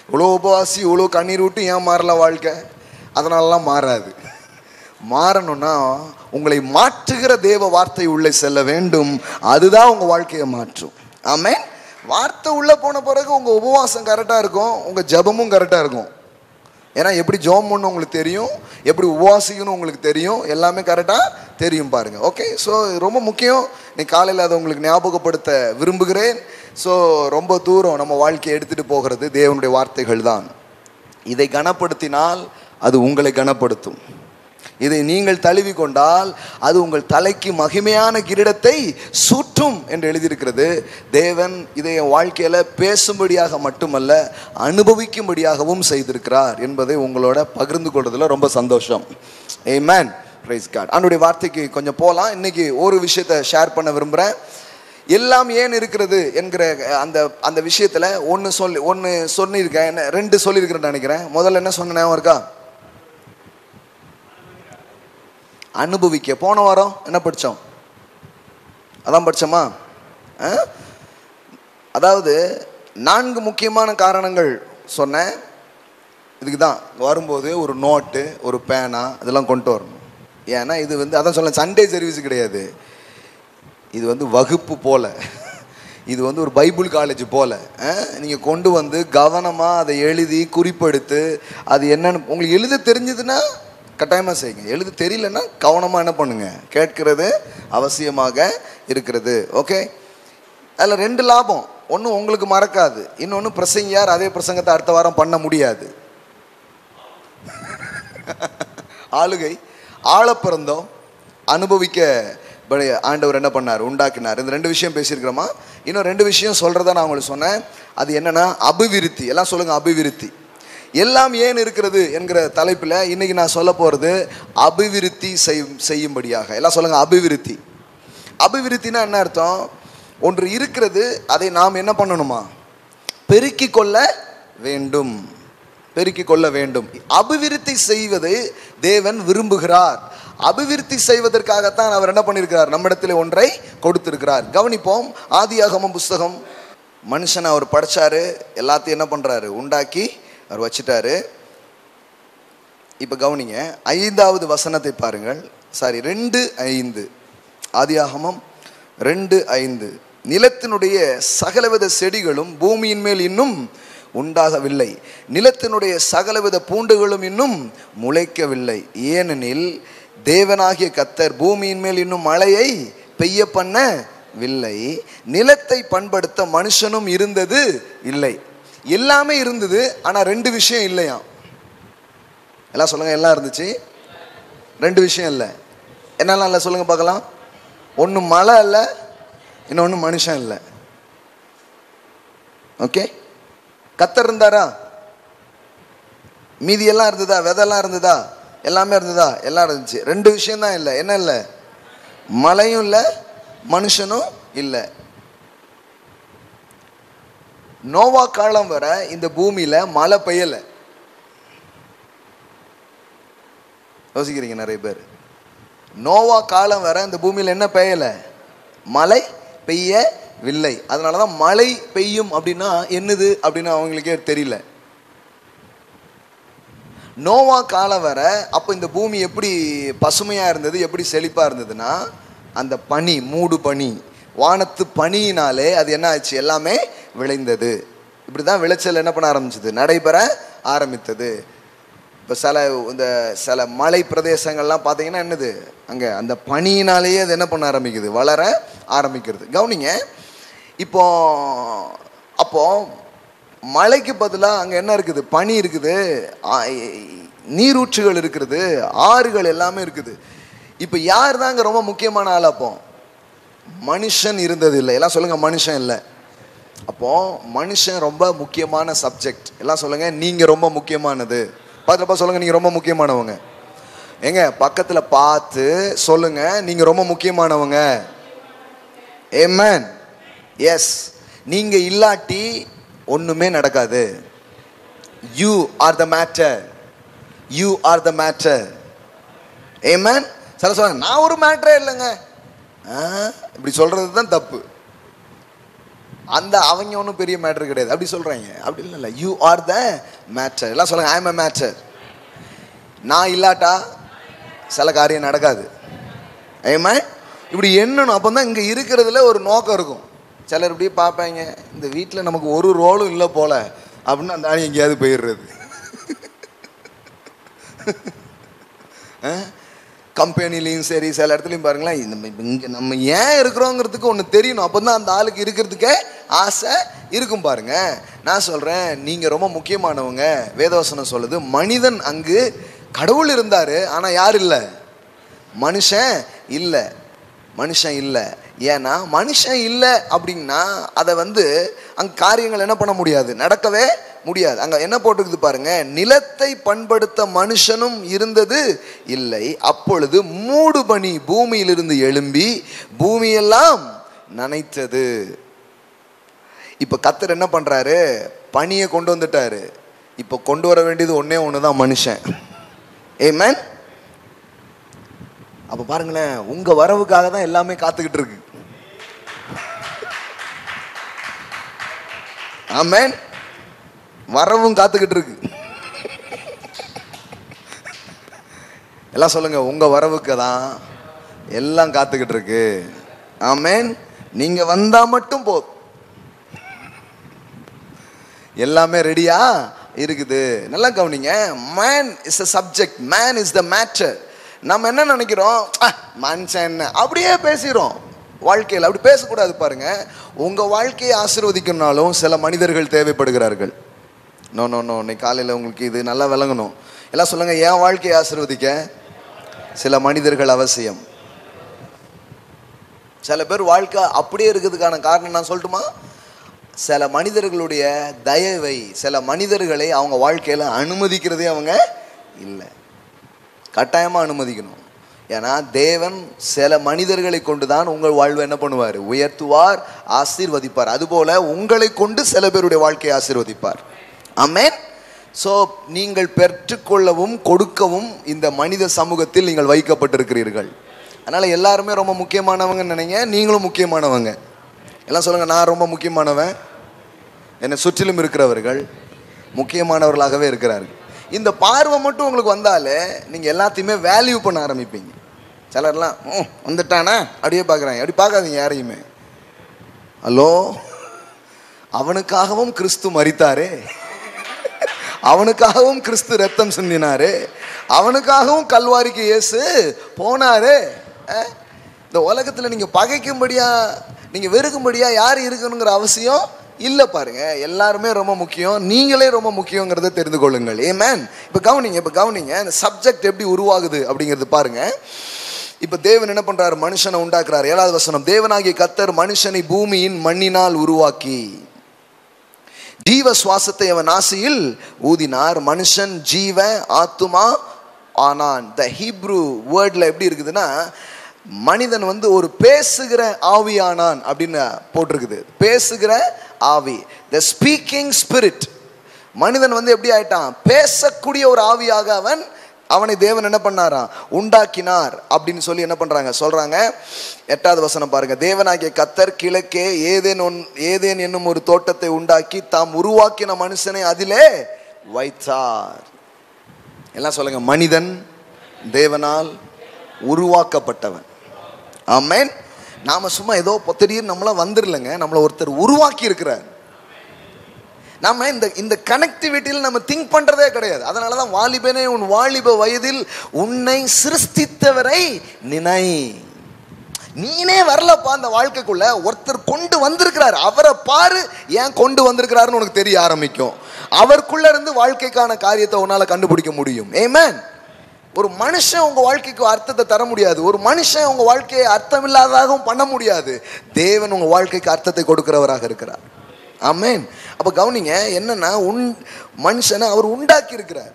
இவ்வளோ உபவாசி இவ்வளோ கண்ணீர் விட்டு ஏன் மாறல வாழ்க்கை? அதனாலலாம் மாறாது. மாறணும்னா உங்களை மாற்றுகிற தேவ வார்த்தை உள்ளே செல்ல வேண்டும். அதுதான் உங்க வாழ்க்கையை மாற்றும். ஆமென். வார்த்தை உள்ள போன பிறகு உங்க உபவாசம் கரெக்டா இருக்கும், உங்க ஜெபமும் கரெக்டா இருக்கும். ஏன்னா எப்படி ஜெபம் பண்ணணும் உங்களுக்கு தெரியும், எப்படி உபவாசிக்கணும் உங்களுக்கு தெரியும், எல்லாமே கரெக்டாக தெரியும் பாருங்க. ஓகே, ஸோ ரொம்ப முக்கியம். நீ காலையில் அதை உங்களுக்கு ஞாபகப்படுத்த விரும்புகிறேன். ஸோ ரொம்ப தூரம் நம்ம வாழ்க்கையை எடுத்துகிட்டு போகிறது தேவனுடைய வார்த்தைகள் தான். இதை கனப்படுத்தினால் அது உங்களை கனப்படுத்தும். இதை நீங்கள் தழுவி கொண்டால் அது உங்கள் தலைக்கு மகிமையான கிரீடத்தை சூட்டும் என்று எழுதியிருக்கிறது. தேவன் இதை என் வாழ்க்கையில் பேசும்படியாக மட்டுமல்ல, அனுபவிக்கும்படியாகவும் செய்திருக்கிறார் என்பதை உங்களோட பகிர்ந்து கொள்றதுல ரொம்ப சந்தோஷம். ஆமென். Praise God. ஆண்டவருடைய வார்த்தைக்கு கொஞ்சம் போகலாம். இன்னைக்கு ஒரு விஷயத்தை ஷேர் பண்ண விரும்புகிறேன். எல்லாம் ஏன் இருக்கிறது என்கிற அந்த விஷயத்தில் ஒன்று சொல்லியிருக்கேன், ரெண்டு சொல்லியிருக்கிறேன்னு நினைக்கிறேன். முதல்ல என்ன சொன்ன ஞாபகம் இருக்கா? அனுபவிக்க. போன வாரம் என்ன படித்தோம்? அதான் படித்தோமா? அதாவது 4 முக்கியமான காரணங்கள் சொன்னேன். இதுக்கு தான் வரும்போது ஒரு நோட்டு, ஒரு பேனா இதெல்லாம் கொண்டு வரணும். ஏன்னா இது அதான் சொல்ல, சண்டே சர்வீஸ் கிடையாது. இது வகுப்பு போல, இது ஒரு பைபிள் காலேஜ் போல. நீங்கள் கொண்டு வந்து கவனமாக அதை எழுதி குறிப்பெடுத்து, அது என்னன்னு உங்களுக்கு எழுத தெரிஞ்சதுன்னா கட்டாயமாக செய்யுங்க. எழுத தெரியலன்னா கவனமாக என்ன பண்ணுங்க, கேட்கிறது அவசியமாக இருக்கிறது. ஓகே, அதில் 2 லாபம். ஒன்று உங்களுக்கு மறக்காது, இன்னொன்று பிரசங்கியார் அதே பிரசங்கத்தை அடுத்த வாரம் பண்ண முடியாது. ஆளுகை ஆள பிறந்தோம், அனுபவிக்க ஆண்டவர் என்ன பண்ணார், உண்டாக்கினார். இந்த 2 விஷயம் பேசியிருக்கிறோமா? இன்னும் 2 விஷயம் சொல்கிறதா நான் உங்களுக்கு சொன்னேன். அது என்னென்னா அபிவிருத்தி. எல்லாம் சொல்லுங்கள், அபிவிருத்தி. எல்லாம் ஏன் இருக்கிறது என்கிற தலைப்பில் இன்னைக்கு நான் சொல்ல போகிறது அபிவிருத்தி செய்யும்படியாக. எல்லாம் சொல்லுங்கள், அபிவிருத்தி. அபிவிருத்தினா என்ன அர்த்தம்? ஒன்று இருக்கிறது, அதை நாம் என்ன பண்ணணுமா? பெருக்கிக் கொள்ள வேண்டும். பெருக்கிக் கொள்ள வேண்டும். அபிவிருத்தி செய்வதை தேவன் விரும்புகிறார். அபிவிருத்தி செய்வதற்காகத்தான் அவர் என்ன பண்ணியிருக்கிறார், நம்மிடத்தில் ஒன்றை கொடுத்திருக்கிறார். கவனிப்போம். ஆதியாகமம் புஸ்தகம். மனுஷனை அவர் படைச்சாரு, எல்லாத்தையும் என்ன பண்ணுறாரு, உண்டாக்கி அவர் வச்சுட்டாரு. இப்போ கவனிங்க, 5வது வசனத்தை பாருங்கள். 2:5. ஆதியாகமம் 2:5. நிலத்தினுடைய சகலவித செடிகளும் பூமியின் மேல் இன்னும் உண்டாகவில்லை, நிலத்தினுடைய சகலவித பூண்டுகளும் இன்னும் முளைக்கவில்லை, ஏனெனில் தேவனாகிய கர்த்தர் பூமியின் மேல் இன்னும் மழையை பெய்ய பண்ணவில்லை, நிலத்தை பண்படுத்த மனுஷனும் இருந்தது இல்லை. எல்லாமே இருந்தது, ஆனால் 2 விஷயம் இல்லையா? எல்லாம் சொல்லுங்க, எல்லாம் இருந்துச்சு, 2 விஷயம் இல்லை. என்னெல்லாம் இல்லை சொல்லுங்க பார்க்கலாம். ஒன்று மழை இல்லை, இன்னொன்று மனுஷன் இல்லை. ஓகே, கர்த்தர் இருந்தாரா? மீதி எல்லாம் இருந்ததா? விதெல்லாம் இருந்ததா? எல்லாமே இருந்ததா? எல்லாம் இருந்துச்சு. 2 விஷயம் தான் இல்லை. என்ன இல்லை? மழையும் இல்லை, மனுஷனும் இல்லை. நோவா காலம் வர இந்த பூமியில மழை பெய்யலை. யோசிக்கிறீங்க நிறைய பேர். நோவா காலம் வர இந்த பூமியில என்ன பெய்யலை? மழை பெய்யவில்லை. அதனாலதான் மழை பெய்யும் அப்படின்னா என்னது அப்படின்னு அவங்களுக்கே தெரியல. நோவா காலம் வர அப்போ இந்த பூமி எப்படி பசுமையா இருந்தது, எப்படி செழிப்பா இருந்ததுன்னா, அந்த பனி, மூடு பனி, வானத்து பனியினாலே அது என்ன ஆச்சு, எல்லாமே விளைந்தது. இப்படிதான் விளைச்சல் என்ன பண்ண ஆரம்பிச்சது, நடைபெற ஆரம்பித்தது. இப்போ சில மலை பிரதேசங்கள்லாம் பார்த்தீங்கன்னா என்னது, அங்கே அந்த பனியினாலேயே அது என்ன பண்ண ஆரம்பிக்குது, வளர ஆரம்பிக்கிறது. கவனிங்க, அப்போ மலைக்கு பதிலாக அங்கே என்ன இருக்குது, பனி இருக்குது, நீரூற்றுகள் இருக்குது, ஆறுகள் எல்லாமே இருக்குது. இப்போ யார் தான் அங்கே ரொம்ப முக்கியமான ஆள்? அப்போ மனுஷன் இருந்தது இல்லை. எல்லாம் சொல்லுங்க, மனுஷன் இல்லை. அப்போ மனுஷன் ரொம்ப முக்கியமான சப்ஜெக்ட். எல்லாம் சொல்லுங்க, நீங்க ரொம்ப முக்கியமானது. பார்த்துப்பா சொல்லுங்க, நீங்க ரொம்ப முக்கியமானவங்க. எங்க பக்கத்துல பார்த்து சொல்லுங்க, நீங்க ரொம்ப முக்கியமானவங்க. ஆமென். எஸ், நீங்க இல்லாட்டி ஒண்ணுமே நடக்காது. You are the matter. You are the matter. Amen. சில சொல்லுங்க நான் ஒரு மேட்டரே இல்லைங்க, இப்படி சொல்றது தான் தப்பு. அந்த அவங்க ஒன்றும் பெரிய மேட்டர் கிடையாது அப்படி சொல்றாங்க. அப்படி இல்லை, யூ ஆர் த மேட்டர். எல்லாம் சொல்லுங்க ஐ எம் எ மேட்டர். நான் இல்லாட்டா சில காரியம் நடக்காது. ஆமென். இப்படி எண்ணணும். அப்போ தான் இங்கே இருக்கிறதுல ஒரு நோக்கம் இருக்கும். சிலர் இப்படி பார்ப்பாங்க, இந்த வீட்டில் நமக்கு ஒரு ரோலும் இல்லை போல அப்படின்னு அந்த ஆள் எங்கேயாவது போயிடுறது. கம்பெனிலையும் சரி சில இடத்துலையும் பாருங்களேன், இங்கே நம்ம ஏன் இருக்கிறோங்கிறதுக்கு ஒன்று தெரியணும். அப்போ தான் அந்த ஆளுக்கு இருக்கிறதுக்கே ஆசை இருக்கும். பாருங்க, நான் சொல்கிறேன், நீங்கள் ரொம்ப முக்கியமானவங்க. வேதவசனம் சொல்லுது, மனிதன் அங்கு கடவுள் இருந்தார், ஆனால் யார் இல்லை? மனுஷன் இல்லை. மனுஷன் இல்லை. ஏன்னா மனுஷன் இல்லை அப்படின்னா அதை அங்கே காரியங்கள் என்ன பண்ண முடியாது, நடக்கவே முடியாது. அங்கே என்ன போட்டுக்குது பாருங்க, நிலத்தை பண்படுத்த மனுஷனும் இருந்தது இல்லை, அப்பொழுது மூடு பனி பூமியிலிருந்து எழும்பி பூமியெல்லாம் நனைத்தது. இப்போ கர்த்தர் என்ன பண்ணுறாரு, பனியை கொண்டு வந்துட்டாரு. இப்போ கொண்டு வர வேண்டியது ஒன்றே ஒன்று தான், மனுஷன். ஆமென். அப்போ பாருங்களேன், உங்கள் வரவுக்காக தான் எல்லாமே காத்துக்கிட்டு இருக்கு. ஆமென். வரவும் காத்துக்கிட்டு இருக்கு. எல்லாம் சொல்லுங்க, உங்க வரவுக்கு தான் எல்லாம் காத்துக்கிட்டு இருக்கு. ஆமென். நீங்க வந்தா மட்டும் போதும், எல்லாமே ரெடியா இருக்குது. நல்லா கவனிங்க, man is a subject, man is the matter. நம்ம என்ன நினைக்கிறோம், மனுஷன் அப்படியே பேசுகிறோம். வாழ்க்கையில் அப்படி பேசக்கூடாது. பாருங்க, உங்க வாழ்க்கையை ஆசீர்வதிக்கணும்னாலும் சில மனிதர்கள் தேவைப்படுகிறார்கள். நோ நோ நோ இன்னைக்கு காலையில் உங்களுக்கு இது நல்லா விளங்கணும். எல்லாம் சொல்லுங்க, என் வாழ்க்கையை ஆசீர்வதிக்க சில மனிதர்கள் அவசியம். சில பேர் வாழ்க்கை அப்படியே இருக்கிறதுக்கான காரணம் நான் சொல்லட்டுமா, சில மனிதர்களுடைய தயவை, சில மனிதர்களை அவங்க வாழ்க்கையில் அனுமதிக்கிறதே அவங்க இல்லை. கட்டாயமாக அனுமதிக்கணும். ஏன்னா தேவன் சில மனிதர்களை கொண்டு தான் உங்கள் வாழ்வை என்ன பண்ணுவார், உயர்த்துவார், ஆசீர்வதிப்பார். அதுபோல உங்களை கொண்டு சில பேருடைய வாழ்க்கையை ஆசீர்வதிப்பார். ஆமென். ஸோ நீங்கள் பெற்றுக்கொள்ளவும் கொடுக்கவும் இந்த மனித சமூகத்தில் நீங்கள் வைக்கப்பட்டிருக்கிறீர்கள். அதனால் எல்லாருமே ரொம்ப முக்கியமானவங்க நினைங்க, நீங்களும் முக்கியமானவங்க. எல்லாம் சொல்லுங்கள், நான் ரொம்ப முக்கியமானவன். என்னை சுற்றிலும் இருக்கிறவர்கள் முக்கியமானவர்களாகவே இருக்கிறார்கள். இந்த பார்வை மட்டும் உங்களுக்கு வந்தாலே நீங்கள் எல்லாத்தையுமே வேல்யூ பண்ண ஆரம்பிப்பீங்க. சிலர்லாம் வந்துட்டானா அப்படியே பார்க்குறாங்க. அப்படி பார்க்காதீங்க யாரையுமே. ஹலோ, அவனுக்காகவும் கிறிஸ்து மரித்தாரே, அவனுக்காகவும் கிறிஸ்து ரத்தம் சிந்தினாரு, அவனுக்காகவும் கல்வாரிக்கு இயேசு போனாரு. இந்த உலகத்தில் நீங்கள் பகைக்கும்படியா, நீங்கள் வெறுக்கும்படியா யார் இருக்கணுங்கிற அவசியம் இல்லை. பாருங்க, எல்லாருமே ரொம்ப முக்கியம், நீங்களே ரொம்ப முக்கியங்கிறத தெரிந்து கொள்ளுங்கள். ஆமென். இப்போ கவனிங்க இந்த சப்ஜெக்ட் எப்படி உருவாகுது அப்படிங்கிறது பாருங்க. இப்போ தேவன் என்ன பண்றாரு, மனுஷனை உண்டாக்குறாரு. 7வது வசனம், தேவனாகிய கர்த்தர் மனுஷனை பூமியின் மண்ணினால் உருவாக்கி ஜீவ சுவாசத்தை அவன் நாசியில் ஊதினார், மனுஷன் ஜீவ ஆத்துமா ஆனான். த ஹீப்ரு வேர்ட்ல எப்படி இருக்குதுன்னா, மனிதன் ஒரு பேசுகிற ஆவியானான் அப்படின்னு போட்டிருக்குது. பேசுகிற ஆவி, த ஸ்பீக்கிங் ஸ்பிரிட். மனிதன் எப்படி ஆயிட்டான், பேசக்கூடிய ஒரு ஆவியாக அவனை தேவன் என்ன பண்ணாராம், உண்டாக்கினார் அப்படின்னு சொல்லி என்ன பண்றாங்க சொல்றாங்க. 8வது வசனம் பாருங்க, தேவனாகிய கர்த்தர் கிழக்கே ஏதேன் என்னும் ஒரு தோட்டத்தை உண்டாக்கி தாம் உருவாக்கின மனுஷனை அதிலே வைத்தார். எல்லாம் சொல்லுங்க, மனிதன் தேவனால் உருவாக்கப்பட்டவன். ஆமென். நாம சும்மா ஏதோ திடீர்னு நம்மள வந்துடலங்க, நம்மள ஒருத்தர் உருவாக்கி இருக்கிறார். நம்ம இந்த கனெக்டிவிட்டியில் நம்ம திங்க் பண்றதே கிடையாது. அதனாலதான் வாலிபனே, உன் வாலிப வயதில் உன்னை சிருஷ்டித்தவரை நினை. நீனே வரலப்பா அந்த வாழ்க்கைக்குள்ள, ஒருத்தர் கொண்டு வந்திருக்கிறார், அவரை பாரு, ஏன் கொண்டு வந்திருக்கிறாருன்னு உனக்கு தெரிய ஆரம்பிக்கும். அவருக்குள்ள இருந்து வாழ்க்கைக்கான காரியத்தை உன்னால கண்டுபிடிக்க முடியும். ஆமென். ஒரு மனுஷன் உங்க வாழ்க்கைக்கு அர்த்தத்தை தர முடியாது, ஒரு மனுஷன் உங்க வாழ்க்கையை அர்த்தம் இல்லாததாகவும் பண்ண முடியாது. தேவன் உங்க வாழ்க்கைக்கு அர்த்தத்தை கொடுக்கிறவராக இருக்கிறார். ஆமென். அப்ப கவனிங்க, என்னன்னா மனுஷனை அவர் உண்டாக்கி இருக்கிறார்.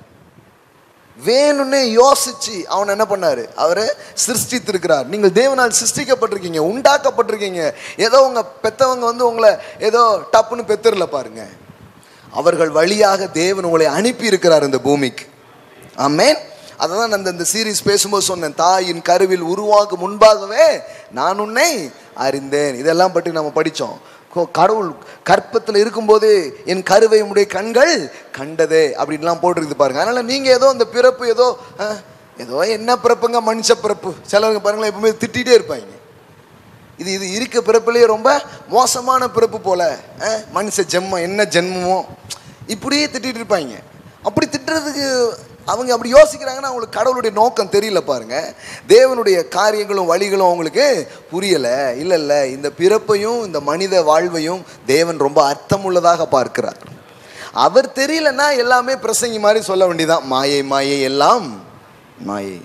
வேணும்னு யோசிச்சு அவன் என்ன பண்ணாரு, அவரை சிருஷ்டித்திருக்கிறார். நீங்கள் தேவனால் சிருஷ்டிக்கப்பட்டிருக்கீங்க, உண்டாக்கப்பட்டிருக்கீங்க. ஏதோ உங்க பெத்தவங்க உங்களை ஏதோ டப்புன்னு பெத்தரல பாருங்க, அவர்கள் வழியாக தேவன் உங்களை அனுப்பி இருக்கிறார் இந்த பூமிக்கு. ஆமென். அதான் அந்த சீரீஸ் பேசும்போது சொன்னேன், தாயின் கருவில் உருவாகும் முன்பாகவே நான் உன்னை அறிந்தேன். இதெல்லாம் பற்றி நம்ம படித்தோம். கடவுள் கற்பத்தில் இருக்கும்போது என் கருவை உடைய கண்கள் கண்டதே அப்படின்லாம் போட்டிருக்குது பாருங்க. அதனால நீங்க ஏதோ அந்த பிறப்பு ஏதோ என்ன பிறப்புங்க, மனுஷ பிறப்பு. சிலவங்க பாருங்களேன் எப்பவுமே திட்டிகிட்டே இருப்பாங்க, இது இருக்க பிறப்புலேயே ரொம்ப மோசமான பிறப்பு போல, மனுஷ ஜென்மம் என்ன ஜென்மமோ இப்படியே திட்டிகிட்டு இருப்பாங்க. அப்படி திட்டுறதுக்கு அவங்க அப்படி யோசிக்கிறாங்கன்னா அவங்களுக்கு கடவுளுடைய நோக்கம் தெரியல பாருங்க. தேவனுடைய காரியங்களும் வழிகளும் அவங்களுக்கு புரியலை. இல்லை, இந்த பிறப்பையும் இந்த மனித வாழ்வையும் தேவன் ரொம்ப அர்த்தமுள்ளதாக பார்க்கிறார். அவர் தெரியலன்னா எல்லாமே பிரசங்கி மாதிரி சொல்ல வேண்டியதான், மாயை மாயை எல்லாம் மாயை.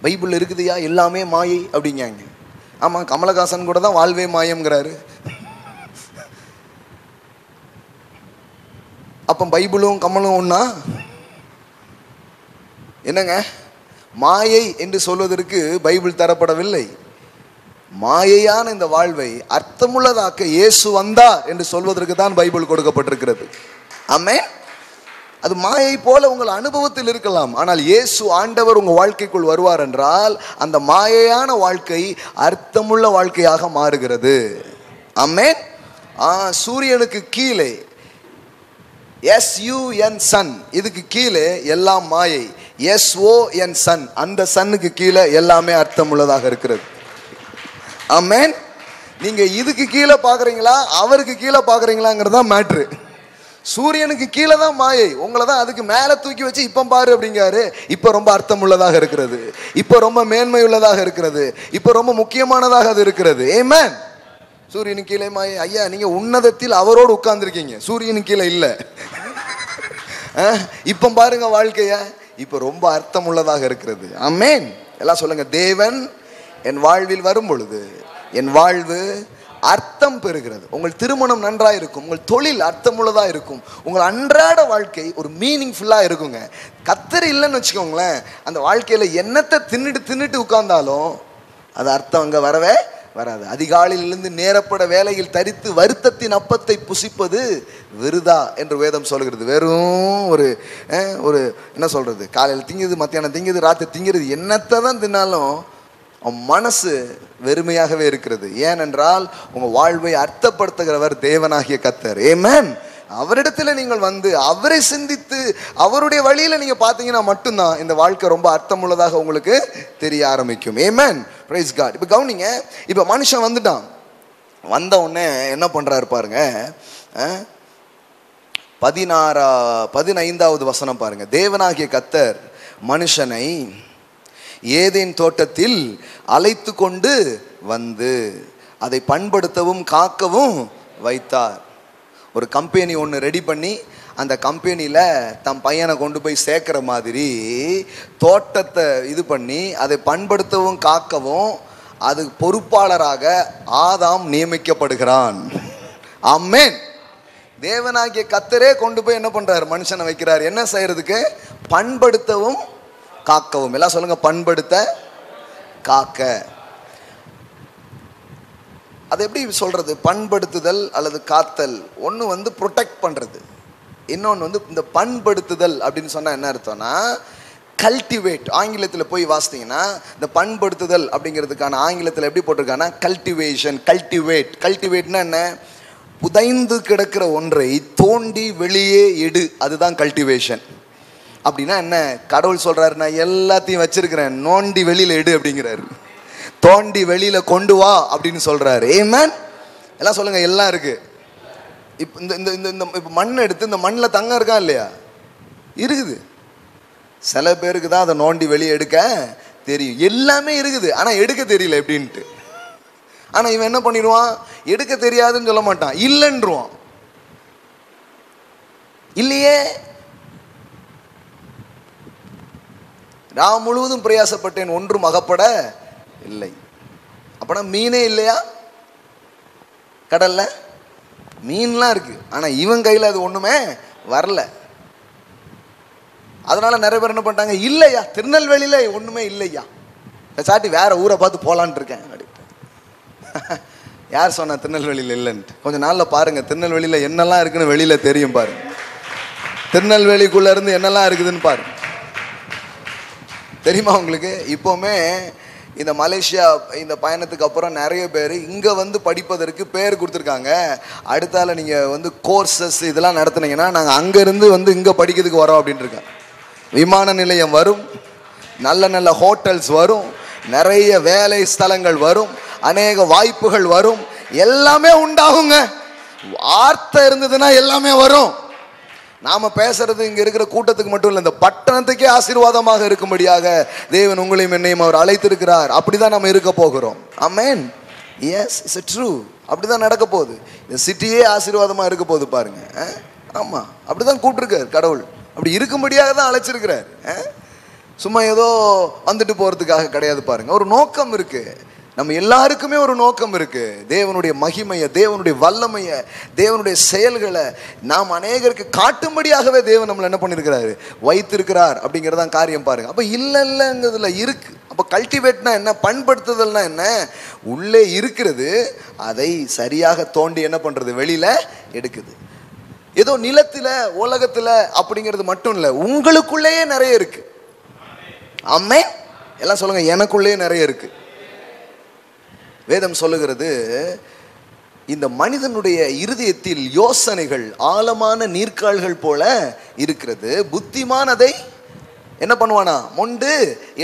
பைபிள் இருக்குதுயா எல்லாமே மாயை அப்படிங்காங்க. ஆமாம், கமலஹாசன் கூட தான் வாழ்வே மாயம்ங்கிறாரு. அப்போ பைபிளும் கமலும் ஒன்றா? என்னங்க, மாயை என்று சொல்வதற்கு பைபிள் தரப்படவில்லை. மாயையான இந்த வாழ்வை அர்த்தமுள்ளதாக்க இயேசு வந்தார் என்று சொல்வதற்கு தான் பைபிள் கொடுக்கப்பட்டிருக்கிறது. ஆமென். அது மாயை போல உங்கள் அனுபவத்தில் இருக்கலாம், ஆனால் இயேசு ஆண்டவர் உங்கள் வாழ்க்கைக்குள் வருவார் என்றால் அந்த மாயையான வாழ்க்கை அர்த்தமுள்ள வாழ்க்கையாக மாறுகிறது. ஆமென். சூரியனுக்கு கீழே SUN சன், இதுக்கு கீழே எல்லாம் மாயை. SON சன், அந்த சன்னுக்கு கீழே எல்லாமே அர்த்தம் உள்ளதாக இருக்கிறது. ஆமென். நீங்க இதுக்கு கீழே பாக்குறீங்களா அவருக்கு கீழே பாக்குறீங்களாங்கிறதா மேட்ரு. சூரியனுக்கு கீழே தான் மாயை, உங்களை தான் அதுக்கு மேலே தூக்கி வச்சு இப்போ பாரு அப்படிங்காரு. இப்போ ரொம்ப அர்த்தம் உள்ளதாக இருக்கிறது, இப்போ ரொம்ப மேன்மை உள்ளதாக இருக்கிறது, இப்போ ரொம்ப முக்கியமானதாக அது இருக்கிறது. ஆமென். சூரியனுக்கு கீழே மாயை. ஐயா, நீங்க உன்னதத்தில் அவரோடு உட்கார்ந்துருக்கீங்க, சூரியனுக்கு கீழே இல்லை. இப்போ பாருங்க வாழ்க்கைய, இப்போ ரொம்ப அர்த்தம் உள்ளதாக இருக்கிறது. ஆமென். எல்லாம் சொல்லுங்க, தேவன் என் வாழ்வில் வரும் பொழுது என் வாழ்வு அர்த்தம் பெறுகிறது. உங்கள் திருமணம் நன்றாக இருக்கும், உங்கள் தொழில் அர்த்தமுள்ளதாக இருக்கும், உங்கள் அன்றாட வாழ்க்கை ஒரு மீனிங்ஃபுல்லாக இருக்குங்க. கத்தர் இல்லைன்னு வச்சுக்கோங்களேன், அந்த வாழ்க்கையில் என்னத்தை தின்னுட்டு உட்கார்ந்தாலும் அது அர்த்தம் அங்கே வரவே வராது. அதிகாலையிலிருந்து நேரப்பட வேலையில் தரித்து வருத்தத்தின் அப்பத்தை புசிப்பது விருதா என்று வேதம் சொல்கிறது. வெறும் ஒரு என்ன சொல்றது, காலையில் திங்குது, மத்தியானம் திங்குது, ராத்திரி திங்கிறது, என்னத்தை தான் தின்னாலும் மனசு வெறுமையாகவே இருக்கிறது. ஏனென்றால் உங்க வாழ்வை அர்த்தப்படுத்துகிறவர் தேவனாகிய கர்த்தர். ஆமென். அவரிடத்துல நீங்கள் வந்து அவரை சிந்தித்து அவருடைய வழியில நீங்க பாத்தீங்கன்னா மட்டும்தான் இந்த வாழ்க்கை ரொம்ப அர்த்தமுள்ளதாக உங்களுக்கு தெரிய ஆரம்பிக்கும். ஆமென். Praise God. இப்ப கவனிங்க, இப்ப மனுஷன் வந்துட்டான், வந்த உடனே என்ன பண்றாரு பாருங்க. 15வது வசனம் பாருங்க. தேவனாகிய கர்த்தர் மனுஷனை ஏதேன் தோட்டத்தில் அழைத்து கொண்டு வந்து அதை பண்படுத்தவும் காக்கவும் வைத்தார். ஒரு கம்பெனி ஒன்று ரெடி பண்ணி அந்த கம்பெனியில் தம் பையனை கொண்டு போய் சேர்க்குற மாதிரி தோட்டத்தை இது பண்ணி அதை பண்படுத்தவும் காக்கவும் அது பொறுப்பாளராக ஆதாம் நியமிக்கப்படுகிறான். ஆமென். தேவனாகிய கர்த்தரே கொண்டு போய் என்ன பண்றாரு, மனுஷனை வைக்கிறார். என்ன செய்யறதுக்கு? பண்படுத்தவும் காக்கவும். எல்லாம் சொல்லுங்க, பண்படுத்த காக்க. அது எப்படி சொல்றது? பண்படுத்துதல் அல்லது காத்தல். ஒன்று வந்து ப்ரொடெக்ட் பண்றது, இன்னொன்று வந்து இந்த பண்படுத்துதல் அப்படின்னு சொன்னா என்ன அர்த்தம்னா கல்டிவேட். ஆங்கிலத்தில் போய் வாசித்தீங்கன்னா இந்த பண்படுத்துதல் அப்படிங்கிறதுக்கான ஆங்கிலத்தில் எப்படி போட்டிருக்காங்கன்னா கல்டிவேஷன். கல்டிவேட்னா என்ன? புதைந்து கிடக்கிற ஒன்றை தோண்டி வெளியே எடு, அதுதான் கல்டிவேஷன். அப்படின்னா என்ன? கடவுள் சொல்றாரு, நான் எல்லாத்தையும் வச்சிருக்கிறேன், நோண்டி வெளியில எடு அப்படிங்கிறாரு. தோண்டி வெளியில கொண்டு வா அப்படின்னு சொல்றாரு. ஆமென். எல்லாம் சொல்லுங்க, எல்லாம் இருக்கு. இப்ப இந்த மண் எடுத்து இந்த மண்ணில் தங்கம் இருக்கா இல்லையா? இருக்குது. சில பேருக்கு தான் அதை நோண்டி வெளியே எடுக்க தெரியும். எல்லாமே இருக்குது, ஆனா எடுக்க தெரியல எப்படின்ட்டு. ஆனா இவன் என்ன பண்ணிடுவான்? எடுக்க தெரியாதுன்னு சொல்ல மாட்டான், இல்லைன்றுவான். இல்லையே, நான் முழுவதும் பிரயாசப்பட்டேன், ஒன்றும் அகப்பட இல்லை. அப்பனா மீனே இல்லையா? கடல்ல மீன்லாம் இருக்கு, ஆனா இவன் கையில அது ஒண்ணுமே வரல. அதனால நிறைய பேர் என்ன பண்ணிட்டாங்க, இல்லையா திருநெல்வேலியில ஒண்ணுமே இல்லையா, சாட்டி வேற ஊரை பார்த்து போலான் இருக்கேன். யார் சொன்னா திருநெல்வேலியில இல்லைன்ட்டு? கொஞ்ச நாள்ல பாருங்க திருநெல்வேலியில என்னெல்லாம் இருக்குன்னு வெளியில தெரியும் பாருங்க. திருநெல்வேலிக்குள்ள இருந்து என்னெல்லாம் இருக்குதுன்னு பாருங்க. தெரியுமா உங்களுக்கு? இப்போவுமே இந்த மலேசியா இந்த பயணத்துக்கு அப்புறம் நிறைய பேர் இங்கே வந்து படிப்பதற்கு பேர் கொடுத்துருக்காங்க. அடுத்தால நீங்கள் வந்து கோர்சஸ் இதெல்லாம் நடத்துனீங்கன்னா நாங்கள் அங்கேருந்து வந்து இங்கே படிக்கிறதுக்கு வரோம் அப்படின்ட்டு இருக்கேன். விமான நிலையம் வரும், நல்ல நல்ல ஹோட்டல்ஸ் வரும், நிறைய வேலை ஸ்தலங்கள் வரும், அநேக வாய்ப்புகள் வரும், எல்லாமே உண்டாகுங்க. வார்த்தை இருந்ததுன்னா எல்லாமே வரும். நாம பேசுறது இங்க இருக்கிற கூட்டத்துக்கு மட்டும் இல்லை, இந்த பட்டணத்துக்கே ஆசீர்வாதமாக இருக்கும்படியாக தேவன் உங்களையும் என்னையும் அவர் அழைத்திருக்கிறார். அப்படிதான் நம்ம இருக்க போகிறோம். ஆமென். Yes, it's true. அப்படிதான் நடக்க போகுது. இந்த சிட்டியே ஆசீர்வாதமா இருக்க போகுது பாருங்க. ஆமா, அப்படிதான் கூப்பிட்டுருக்காரு கடவுள். அப்படி இருக்கும்படியாக தான் அழைச்சிருக்கிறார். சும்மா ஏதோ வந்துட்டு போறதுக்காக கிடையாது பாருங்க. ஒரு நோக்கம் இருக்கு. நம்ம எல்லாருக்குமே ஒரு நோக்கம் இருக்கு. தேவனுடைய மகிமையை, தேவனுடைய வல்லமையை, தேவனுடைய செயல்களை நாம் அநேகருக்கு காட்டும்படியாகவே தேவன் நம்மளை என்ன பண்ணிருக்கிறாரு, வைத்திருக்கிறார். அப்படிங்கிறதான் காரியம் பாருங்க. அப்ப இல்லைங்கிறதுல இருக்கு. அப்ப கல்டிவேட்னா என்ன, பண்படுத்துதல்னா என்ன? உள்ளே இருக்கிறது அதை சரியாக தோண்டி என்ன பண்றது, வெளியில எடுக்குது. ஏதோ நிலத்துல உலகத்துல அப்படிங்கிறது மட்டும் இல்லை, உங்களுக்குள்ளேயே நிறைய இருக்கு. ஆமென். எல்லாம் சொல்லுங்க, எனக்குள்ளேயே நிறைய இருக்கு. வேதம் சொல்லுகிறது, இந்த மனிதனுடைய இருதயத்தில் யோசனைகள் ஆழமான நீர்க்கால்கள் போல இருக்கிறது, புத்திமான் அதை என்ன பண்ணுவானா, மொண்டு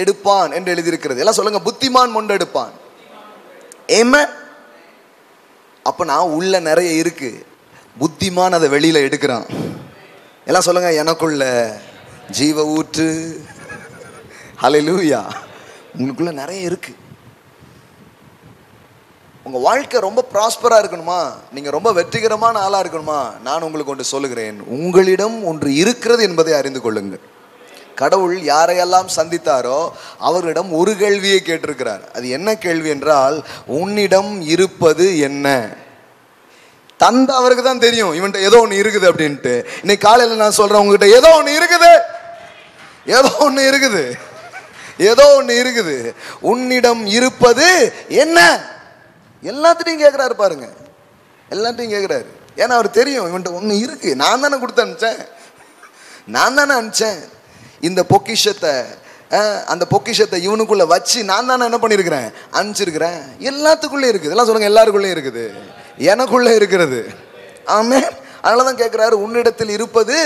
எடுப்பான் என்று எழுதியிருக்கிறது. எல்லாம் சொல்லுங்க, புத்திமான் மொண்டு எடுப்பான். ஆமென். அப்ப நான் உள்ள நிறைய இருக்கு, புத்திமான் அதை வெளியில எடுக்கிறான். எல்லாம் சொல்லுங்க, எனக்குள்ள ஜீவ ஊற்று. ஹல்லேலூயா. உங்களுக்குள்ள நிறைய இருக்கு. உங்க வாழ்க்கை ரொம்ப ப்ராஸ்பரா இருக்கணுமா, நீங்க ரொம்ப வெற்றிகரமான ஆளா இருக்கணுமா, நான் உங்களுக்கு ஒன்று சொல்லுகிறேன், உங்களிடம் ஒன்று இருக்கிறது என்பதை அறிந்து கொள்ளுங்கள். கடவுள் யாரையெல்லாம் சந்தித்தாரோ அவர்களிடம் ஒரு கேள்வியை கேட்டிருக்கிறார். அது என்ன கேள்வி என்றால், உன்னிடம் இருப்பது என்ன? தந்த அவருக்கு தான் தெரியும் இவன்கிட்ட ஏதோ ஒன்று இருக்குது அப்படின்ட்டு. இன்னைக்கு காலையில் நான் சொல்றேன், உங்ககிட்ட ஏதோ ஒன்று இருக்குது, ஏதோ ஒன்று இருக்குது, ஏதோ ஒன்று இருக்குது. உன்னிடம் இருப்பது என்ன? எல்லாத்தையும் கேட்குறாரு பாருங்க, எல்லாத்தையும் கேட்குறாரு. ஏன்னா அவர் தெரியும் இவன்ட்ட ஒன்று இருக்கு. நான் தானே கொடுத்து அனுப்பிச்சேன், நான் தானே அனுப்பிச்சேன். இந்த பொக்கிஷத்தை, அந்த பொக்கிஷத்தை இவனுக்குள்ள வச்சு நான் தானே என்ன பண்ணியிருக்கிறேன், அனுப்பிச்சிருக்கிறேன். எல்லாத்துக்குள்ளே இருக்குது. எல்லாம் சொல்லுங்க, எல்லாருக்குள்ளே இருக்குது, எனக்குள்ள இருக்கிறது. ஆமென். அதனால தான் கேட்குறாரு, உன்னிடத்தில் இருப்பது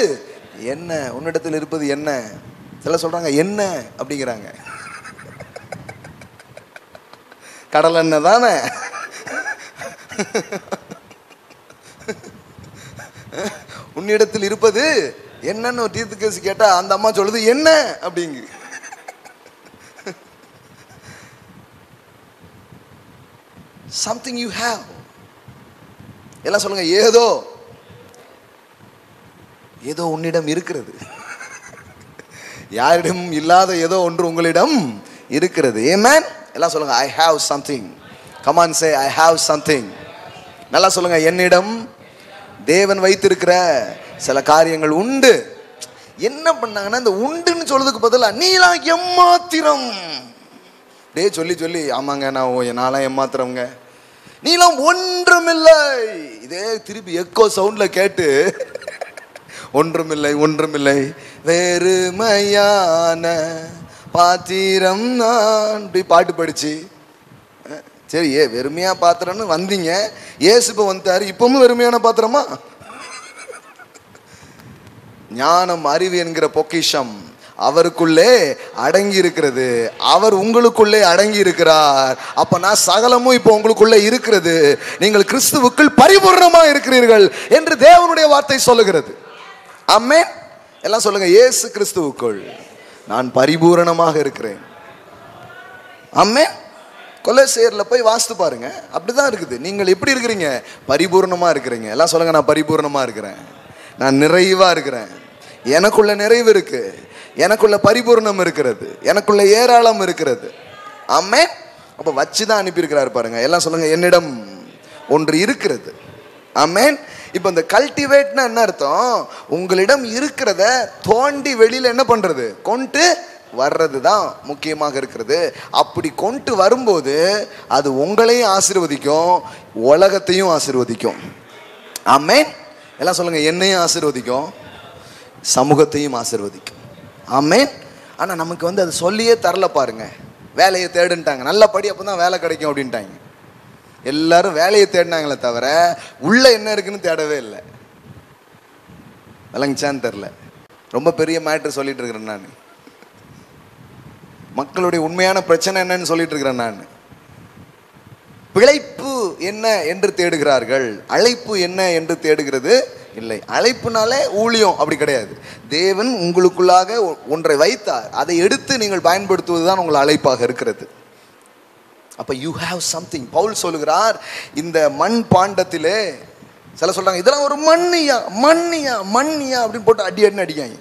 என்ன? உன்னிடத்தில் இருப்பது என்ன? சில சொல்றாங்க என்ன அப்படிங்கிறாங்க. கடல் என்ன தானே. உன்னிடத்தில் இருப்பது என்னன்னு ஒரு தீர்த்துக்கேசி கேட்டா அந்த அம்மா சொல்லுது என்ன அப்படிங்கு. Something you have. எல்லாம் சொல்லுங்க, ஏதோ ஏதோ உன்னிடம் இருக்கிறது. யாரிடம் இல்லாத ஏதோ ஒன்று உங்களிடம் இருக்கிறது. ஆமென். எல்லாம் சொல்லுங்க, I have something. Come on, say I have something. நல்லா சொல்லுங்க, என்னிடம் தேவன் வைத்திருக்கிற சில காரியங்கள் உண்டு. என்ன பண்ணாங்கன்னா, இந்த உண்டுன்னு சொல்றதுக்கு பதிலா நீலாம் எம்மாத்திரம் டே சொல்லி சொல்லி, ஆமாங்க நான்லாம் எம்மாத்திரங்க, நீலாம் ஒன்றுமில்லை, இதே திருப்பி எக்கோ சவுண்ட்ல கேட்டு ஒன்றுமில்லை ஒன்றுமில்லை வெறுமையான பாத்திரம் நான் இப்படி பாட்டு படிச்சு, சரி வெறுமையா பாத்திரம்னு வந்தீங்க, ஏசு இப்ப வந்துட்டாரு, இப்பவும் வெறுமையான பாத்திரமா? ஞானம் அறிவு என்கிற பொக்கிஷம் அவருக்குள்ளே அடங்கி இருக்கிறது, அவர் உங்களுக்குள்ளே அடங்கி இருக்கிறார். அப்ப நான் சகலமும் இப்போ உங்களுக்குள்ளே இருக்கிறது, நீங்கள் கிறிஸ்துவுக்குள் பரிபூர்ணமா இருக்கிறீர்கள் என்று தேவனுடைய வார்த்தை சொல்லுகிறது. ஆமென். எல்லாம் சொல்லுங்க, இயேசு கிறிஸ்துவுக்குள் நான் பரிபூரணமாக இருக்கிறேன். ஆமென். கொலோசியர்ல போய் வாசித்து பாருங்க, அப்படிதான் இருக்குது. நீங்கள் எப்படி இருக்கிறீங்க? பரிபூர்ணமா இருக்கிறீங்க. எல்லாம் சொல்லுங்க, நான் பரிபூர்ணமா இருக்கிறேன், நான் நிறைவா இருக்கிறேன், எனக்குள்ள நிறைவு இருக்கு, எனக்குள்ள பரிபூர்ணம் இருக்கிறது, எனக்குள்ள ஏராளம் இருக்கிறது. ஆமென். அப்ப வச்சுதான் அனுப்பியிருக்கிறாரு பாருங்க. எல்லாம் சொல்லுங்க, என்னிடம் ஒன்று இருக்கிறது. ஆமென். இப்ப இந்த கல்டிவேட்னா என்ன அர்த்தம்? உங்களிடம் இருக்கிறத தோண்டி வெளியில என்ன பண்றது, கொண்டு வர்றது தான் முக்கியமாக இருக்கிறது. அப்படி கொண்டு வரும்போது அது உங்களையும் ஆசீர்வதிக்கும், உலகத்தையும் ஆசீர்வதிக்கும். ஆமென். எல்லாம் சொல்லுங்க, என்னையும் ஆசீர்வதிக்கும், சமூகத்தையும் ஆசீர்வதிக்கும். ஆமென். ஆனால் நமக்கு அது சொல்லியே தரல பாருங்க. வேலையை தேடுன்ட்டாங்க, நல்லபடி அப்போ தான் வேலை கிடைக்கும் அப்படின்ட்டாங்க. எல்லாரும் வேலையை தேடினாங்களே தவிர உள்ள என்ன இருக்குன்னு தேடவே இல்லை. விளங்குச்சான்னு தெரில. ரொம்ப பெரிய மேட்ரு சொல்லிட்டு இருக்கிறேன் நான். மக்களுடைய உண்மையான பிரச்சனை என்னன்னு சொல்லிட்டு இருக்கிறேன் நான். பிழைப்பு என்ன என்று தேடுகிறார்கள், அழைப்பு என்ன என்று தேடுகிறது இல்லை. அழைப்புனாலே ஊழியம் அப்படி கிடையாது. தேவன் உங்களுக்குள்ளாக ஒன்றை வைத்தார், அதை எடுத்து நீங்கள் பயன்படுத்துவதுதான் உங்கள் அழைப்பாக இருக்கிறது. அப்ப யூ ஹேவ் சம்திங். பவுல் சொல்லுகிறார், இந்த மண் பாண்டத்திலே சில சொல்றாங்க இதெல்லாம் ஒரு மண்ணியா மண்ணியா மண்ணியா அப்படின்னு போட்டு அடின்னு அடிக்காங்க.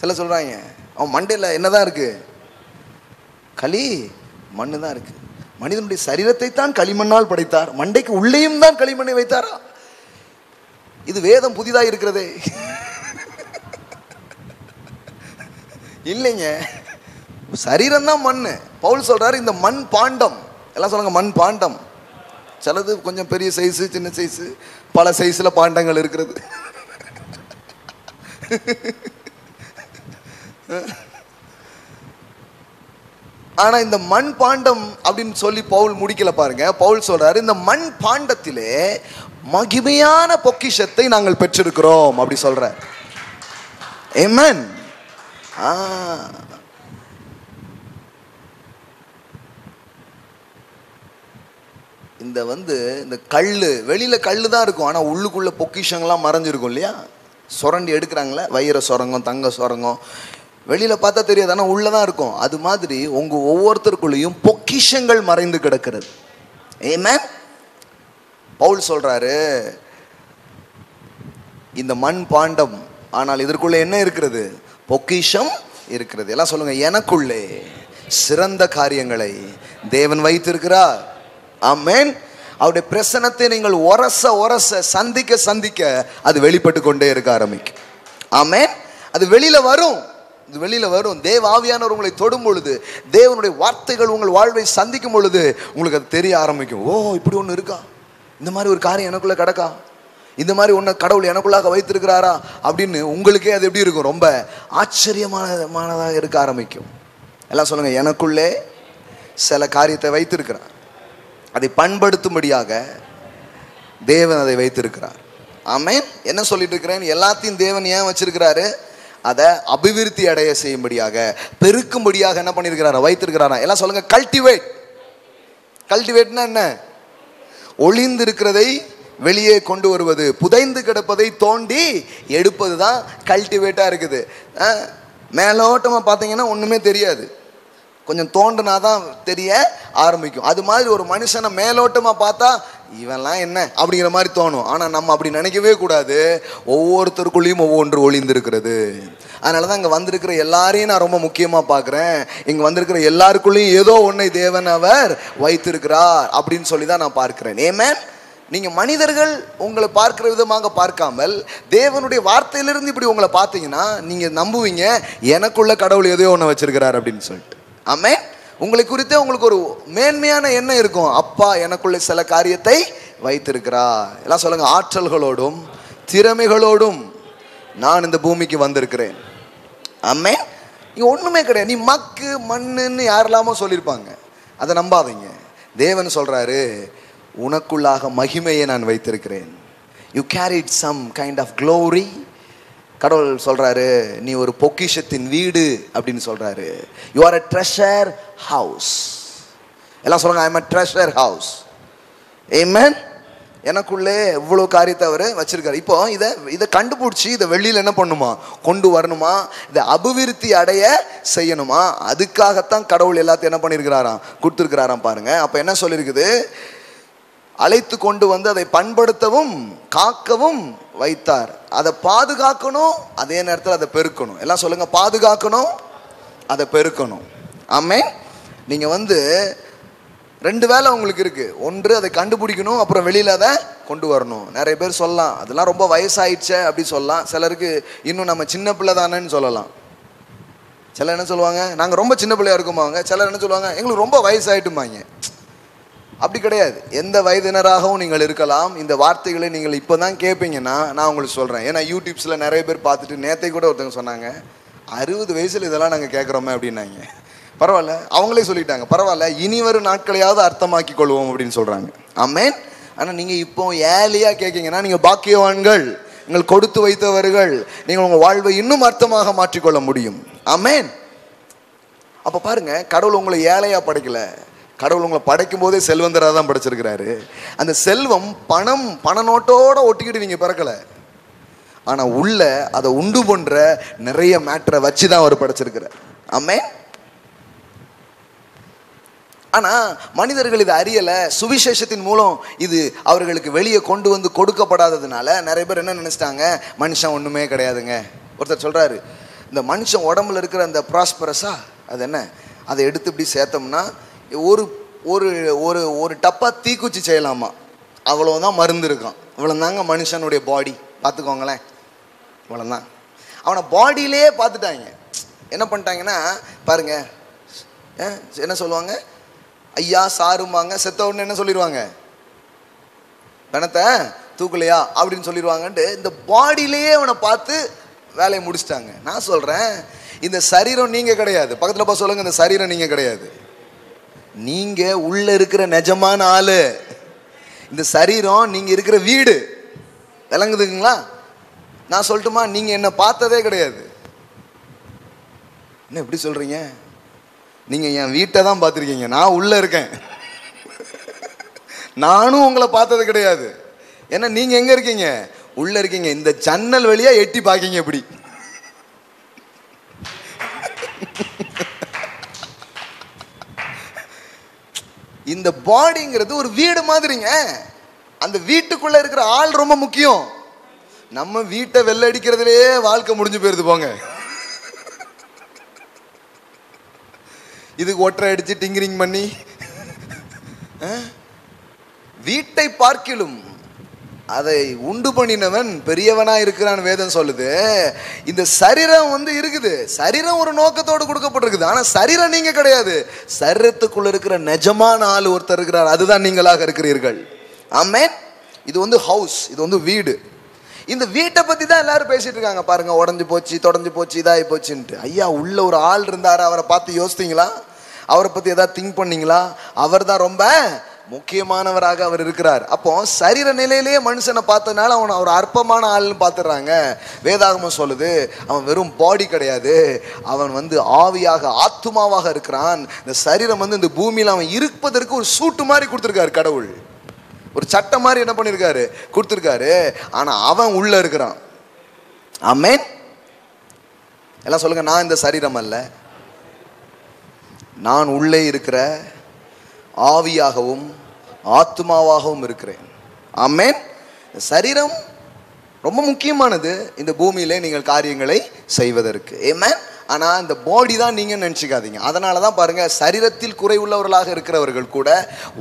சில சொல்றாங்க அவன் மண்டையில் என்னதான் இருக்கு, களி மண்ணு தான் இருக்கு. மனிதனுடைய சரீரத்தை தான் களிமண்ணால் படைத்தார், மண்டைக்கு உள்ளேயும் தான் களிமண்ணை வைத்தாரா? இது வேதம் புதிதாக இருக்கிறதே இல்லைங்க. சரீரம் தான் மண்ணு. பவுல் சொல்றாரு இந்த மண் பாண்டம். எல்லாம் சொல்லுங்க மண் பாண்டம். சிலது கொஞ்சம் பெரிய சைஸு, சின்ன சைஸு, பல சைஸ்ல பாண்டங்கள் இருக்கிறது. ஆனா இந்த மண் பாண்டம் அப்படின்னு சொல்லி பவுல் முடிக்கல பாருங்க. பவுல் சொல்றாரு இந்த மண் பாண்டத்திலே மகிமையான பொக்கிஷத்தை நாங்கள் பெற்றிருக்கிறோம் அப்படி சொல்ற. ஆமென். இந்த கல்லு, வெளியில கல்லு தான் இருக்கும், ஆனா உள்ளுக்குள்ள பொக்கிஷங்கள்லாம் மறைஞ்சிருக்கும் இல்லையா? சுரண்டி எடுக்கிறாங்களே, வைர சுரங்கம், தங்க சுரங்கம், வெளியில பார்த்தா தெரியாது, ஆனா உள்ளதான் இருக்கும். அது மாதிரி உங்க ஒவ்வொருத்தருக்குள்ளேயும் பொக்கிஷங்கள் மறைந்து கிடக்கிறது. ஆமென். பவுல் சொல்றாரு இந்த மண் பாண்டம், ஆனால் இதற்குள்ள என்ன இருக்கிறது? பொக்கிஷம் இருக்கிறது. எல்லாம் சொல்லுங்க, எனக்குள்ளே சிறந்த காரியங்களை தேவன் வைத்திருக்கிறார். ஆமென். அவருடைய பிரசன்னத்தை நீங்கள் ஒரச ஒரச சந்திக்க சந்திக்க அது வெளிப்பட்டு கொண்டே இருக்க ஆரம்பிக்கும். ஆமென். அது வெளியில வரும், இது வெளியில வரும். தேவ ஆவியானவர் உங்களை தொடும் பொழுது, தேவனுடைய வார்த்தைகள் உங்கள் வாழ்வை சந்திக்கும் பொழுது உங்களுக்கு அது தெரிய ஆரம்பிக்கும். ஓ, இப்படி ஒன்று இருக்கா, இந்த மாதிரி ஒரு காரியம் எனக்குள்ள கிடக்கா, இந்த மாதிரி ஒன்று கடவுள் எனக்குள்ளாக வைத்திருக்கிறாரா அப்படின்னு உங்களுக்கே அது எப்படி இருக்கும்? ரொம்ப ஆச்சரியமானதாக இருக்க ஆரம்பிக்கும். எல்லாம் சொல்லுங்க, எனக்குள்ளே சில காரியத்தை வைத்திருக்கிறார், அதை பண்படுத்தும்படியாக தேவன் அதை வைத்திருக்கிறார். ஆமென். என்ன சொல்லிட்டு இருக்கிறேன்? எல்லாத்தையும் தேவன் ஏன் வச்சிருக்கிறாரு? அதை அபிவிருத்தி அடைய செய்யும்படியாக, பெருக்கும்படியாக என்ன பண்ணியிருக்கிறாரா? வைத்திருக்கிறாரா? எல்லாம் சொல்லுங்க, கல்டிவேட். கல்டிவேட்னா என்ன? ஒளிந்து இருக்கிறதை வெளியே கொண்டு வருவது, புதைந்து கிடப்பதை தோண்டி எடுப்பது தான் கல்டிவேட்டா இருக்குது. மேலோட்டமா பார்த்தீங்கன்னா ஒண்ணுமே தெரியாது, கொஞ்சம் தோண்டினாதான் தெரிய ஆரம்பிக்கும். அது மாதிரி ஒரு மனுஷனை மேலோட்டமா பார்த்தா இவன்லாம் என்ன அப்படிங்கிற மாதிரி தோணும். ஆனா நம்ம அப்படி நினைக்கவே கூடாது. ஒவ்வொருத்தருக்குள்ளேயும் ஒவ்வொன்று ஒளிந்திருக்கிறது. அதனாலதான் இங்க வந்திருக்கிற எல்லாரையும் நான் ரொம்ப முக்கியமா பாக்குறேன். இங்க வந்திருக்கிற எல்லாருக்குள்ளேயும் ஏதோ ஒன்றை தேவன் அவர் வைத்திருக்கிறார் அப்படின்னு சொல்லிதான் நான் பார்க்கிறேன். ஆமென். நீங்க மனிதர்கள் உங்களை பார்க்கிற விதமாக பார்க்காமல் தேவனுடைய வார்த்தையிலிருந்து இப்படி உங்களை பார்த்தீங்கன்னா நீங்க நம்புவீங்க, எனக்குள்ள கடவுள் எதையோ ஒன்று வச்சிருக்கிறார் அப்படின்னு சொல்லிட்டு. ஆமென். உங்களை குறித்தே உங்களுக்கு ஒரு மேன்மையான எண்ணம் இருக்கும். அப்பா எனக்குள்ள சில காரியத்தை வைத்திருக்கிறார். எல்லாம் சொல்லுங்க, ஆற்றல்களோடும் திறமைகளோடும் நான் இந்த பூமிக்கு வந்திருக்கிறேன். ஆமென். இங்க ஒண்ணுமே கிடையாது. நீ மக்கு மண்ணுன்னு யாரெல்லாமோ சொல்லியிருப்பாங்க, அதை நம்பாதீங்க. தேவன் சொல்றாரு, உனக்குள்ளாக மகிமையை நான் வைத்திருக்கிறேன். You carried some kind of glory. கடவுள் சொல்றாரு, நீ ஒரு பொக்கிஷத்தின் வீடு அப்படின்னு சொல்றாரு. You are a treasure house. எல்லாம் சொல்லுங்க, I am a treasure house. Amen. எனக்குள்ளே இவ்வளவு காரியத்தை அவர் வச்சிருக்காரு. இப்போ இதை கண்டுபிடிச்சி இதை வெளியில என்ன பண்ணுமா? கொண்டு வரணுமா? இதை அபிவிருத்தி அடைய செய்யணுமா? அதுக்காகத்தான் கடவுள் எல்லாத்தையும் என்ன பண்ணியிருக்கிறாராம்? கொடுத்துருக்கிறாராம். பாருங்க, அப்ப என்ன சொல்லியிருக்குது? அழைத்து கொண்டு வந்து அதை பண்படுத்தவும் காக்கவும் வைத்தார். அதை பாதுகாக்கணும், அதே நேரத்தில் அதை பெருக்கணும். எல்லாம் சொல்லுங்க, பாதுகாக்கணும், அதை பெருக்கணும். ஆமென். நீங்க ரெண்டு வேலை உங்களுக்கு இருக்கு. ஒன்று அதை கண்டுபிடிக்கணும், அப்புறம் வெளியில அதை கொண்டு வரணும். நிறைய பேர் சொல்லலாம் அதெல்லாம் ரொம்ப வயசாயிடுச்சே அப்படி சொல்லலாம். சிலருக்கு இன்னும் நம்ம சின்ன பிள்ளை தானேன்னு சொல்லலாம். சிலர் என்ன சொல்லுவாங்க, நாங்கள் ரொம்ப சின்ன பிள்ளையா இருக்குமாங்க. சிலர் என்ன சொல்லுவாங்க, எங்களுக்கு ரொம்ப வயசாயிட்டுமாங்க. அப்படி கிடையாது. எந்த வயதினராகவும் நீங்கள் இருக்கலாம். இந்த வார்த்தைகளை நீங்கள் இப்போ தான் கேட்பீங்கன்னா நான் உங்களுக்கு சொல்கிறேன். ஏன்னா யூடியூப்ஸில் நிறைய பேர் பார்த்துட்டு, நேற்றை கூட ஒருத்தவங்க சொன்னாங்க, 60 வயசுல இதெல்லாம் நாங்கள் கேட்குறோமே அப்படின்னாங்க. பரவாயில்ல, அவங்களே சொல்லிட்டாங்க, பரவாயில்ல இனி வரும் நாட்களையாவது அர்த்தமாக்கி கொள்வோம் அப்படின்னு சொல்கிறாங்க. ஆமென். ஆனால் நீங்கள் இப்போ ஏழையாக கேட்கீங்கன்னா நீங்கள் பாக்கியவான்கள், நீங்கள் கொடுத்து வைத்தவர்கள், நீங்கள் உங்கள் வாழ்வை இன்னும் அர்த்தமாக மாற்றிக்கொள்ள முடியும். ஆமென். அப்போ பாருங்க, கடவுள் உங்களை ஏழையாக படைக்கல, கடவுள் உங்களை படைக்கும் போதே செல்வந்தராக தான் படைச்சிருக்கிறாரு. அந்த செல்வம் பண நோட்டோட ஒட்டிக்கிட்டு நீங்கள் பிறக்கலை. ஆனால் உள்ள அதை உண்டு பண்ணுற நிறைய மேட்டரை வச்சு தான் அவர் படைச்சிருக்கிறார். ஆமென். ஆனால் மனிதர்கள் இதை அறியலை. சுவிசேஷத்தின் மூலம் இது அவர்களுக்கு வெளியே கொண்டு வந்து கொடுக்கப்படாததுனால நிறைய பேர் என்ன நினைச்சிட்டாங்க, மனுஷன் ஒன்றுமே கிடையாதுங்க. ஒருத்தர் சொல்கிறாரு, இந்த மனுஷன் உடம்புல இருக்கிற அந்த ப்ராஸ்பரஸா அது என்ன, அதை எடுத்து இப்படி சேர்த்தோம்னா ஒரு ஒரு ஒரு ஒரு டப்பா தீக்குச்சி செய்யலாமா, அவ்வளோதான் மருந்து இருக்கான். இவ்வளோதாங்க மனுஷனுடைய பாடி, பார்த்துக்கோங்களேன், இவ்வளோதான். அவனை பாடியிலே பார்த்துட்டாங்க. என்ன பண்ணிட்டாங்கன்னா பாருங்க, என்ன சொல்லுவாங்க, ஐயா சாருமாங்க, செத்த உடனே என்ன சொல்லிடுவாங்க, பணத்தை தூக்கலையா அப்படின்னு சொல்லிடுவாங்கன்ட்டு இந்த பாடியிலேயே அவனை பார்த்து வேலையை முடிச்சிட்டாங்க. நான் சொல்கிறேன், இந்த சரீரம் நீங்கள் கிடையாது. பக்கத்தில் பார்த்து சொல்லுங்க, இந்த சரீரம் நீங்கள் கிடையாது, நீங்கள் உள்ள இருக்கிற நிஜமான ஆளு. இந்த சரீரம் நீங்கள் இருக்கிற வீடு. விளங்குதுங்களா? நான் சொல்லட்டுமா, நீங்கள் என்னை பார்த்ததே கிடையாது. என்ன எப்படி சொல்கிறீங்க? நீங்கள் என் வீட்டை தான் பார்த்துருக்கீங்க, நான் உள்ளே இருக்கேன். நானும் உங்களை பார்த்தது கிடையாது. ஏன்னா நீங்கள் எங்கே இருக்கீங்க? உள்ளே இருக்கீங்க. இந்த ஜன்னல் வழியாக எட்டி பார்க்கீங்க. எப்படி இந்த பாடிங்கிறது ஒரு வீடு மாதிரிங்க. அந்த வீட்டுக்குள்ளே இருக்கிற ஆள் ரொம்ப முக்கியம். நம்ம வீட்டை வெள்ளை அடிக்கிறதுலேயே வாழ்க்கை முடிஞ்சு போயிருது போங்க. இதுக்கு ஒற்றை அடிச்சு டிங்கரிங் பண்ணி வீட்டை பார்க்கிலும் அதை உண்டு பண்ணினவன் பெரியவனா இருக்கிறான் வேதம் சொல்லுது. இந்த சரீரம் இருக்குது, சரீரம் ஒரு நோக்கத்தோடு கொடுக்கப்பட்டிருக்குது. ஆனா சரீரம் நீங்க கிடையாது. சரீரத்துக்குள்ள இருக்கிற நிஜமான ஆள் ஒருத்தர் இருக்கிறார், அதுதான் நீங்களாக இருக்கிறீர்கள். ஆமென். இது ஹவுஸ், இது வீடு. இந்த வீட்டை பத்தி தான் எல்லாரும் பேசிட்டு இருக்காங்க. பாருங்க, உடஞ்சு போச்சு, தொடஞ்சு போச்சு, இதாகி போச்சுன்ட்டு. ஐயா, உள்ள ஒரு ஆள் இருந்தாரு, அவரை பார்த்து யோசித்தீங்களா? அவரை பத்தி ஏதாவது திங்க் பண்ணீங்களா? அவர் தான் ரொம்ப முக்கியமானவராக அவர் இருக்கிறார். அப்போ சரீர நிலையிலேயே மனுஷனை பார்த்ததுனால அவனை ஒரு அற்பமான ஆள்னு பார்த்துடுறாங்க. வேதாகமம் சொல்லுது, அவன் வெறும் பாடி கிடையாது, அவன் ஆவியாக ஆத்துமாவாக இருக்கிறான். இந்த சரீரம் இந்த பூமியில் அவன் இருப்பதற்கு ஒரு சூட்டு மாதிரி கொடுத்துருக்காரு கடவுள், ஒரு சட்டை மாதிரி என்ன பண்ணியிருக்காரு, கொடுத்துருக்காரு. ஆனா அவன் உள்ள இருக்கிறான். ஆமென். எல்லாம் சொல்லுங்க, நான் இந்த சரீரம் அல்ல, நான் உள்ளே இருக்கிற ஆவியாகவும் ஆத்மாவாகவும் இருக்கிறேன். ஆமென். சரீரம் ரொம்ப முக்கியமானது இந்த பூமியிலே நீங்கள் காரியங்களை செய்வதற்கு. ஆமென். ஆனா இந்த பாடி தான் நீங்க நினைச்சுக்காதீங்க. அதனாலதான் பாருங்க, சரீரத்தில் குறை உள்ளவர்களாக இருக்கிறவர்கள் கூட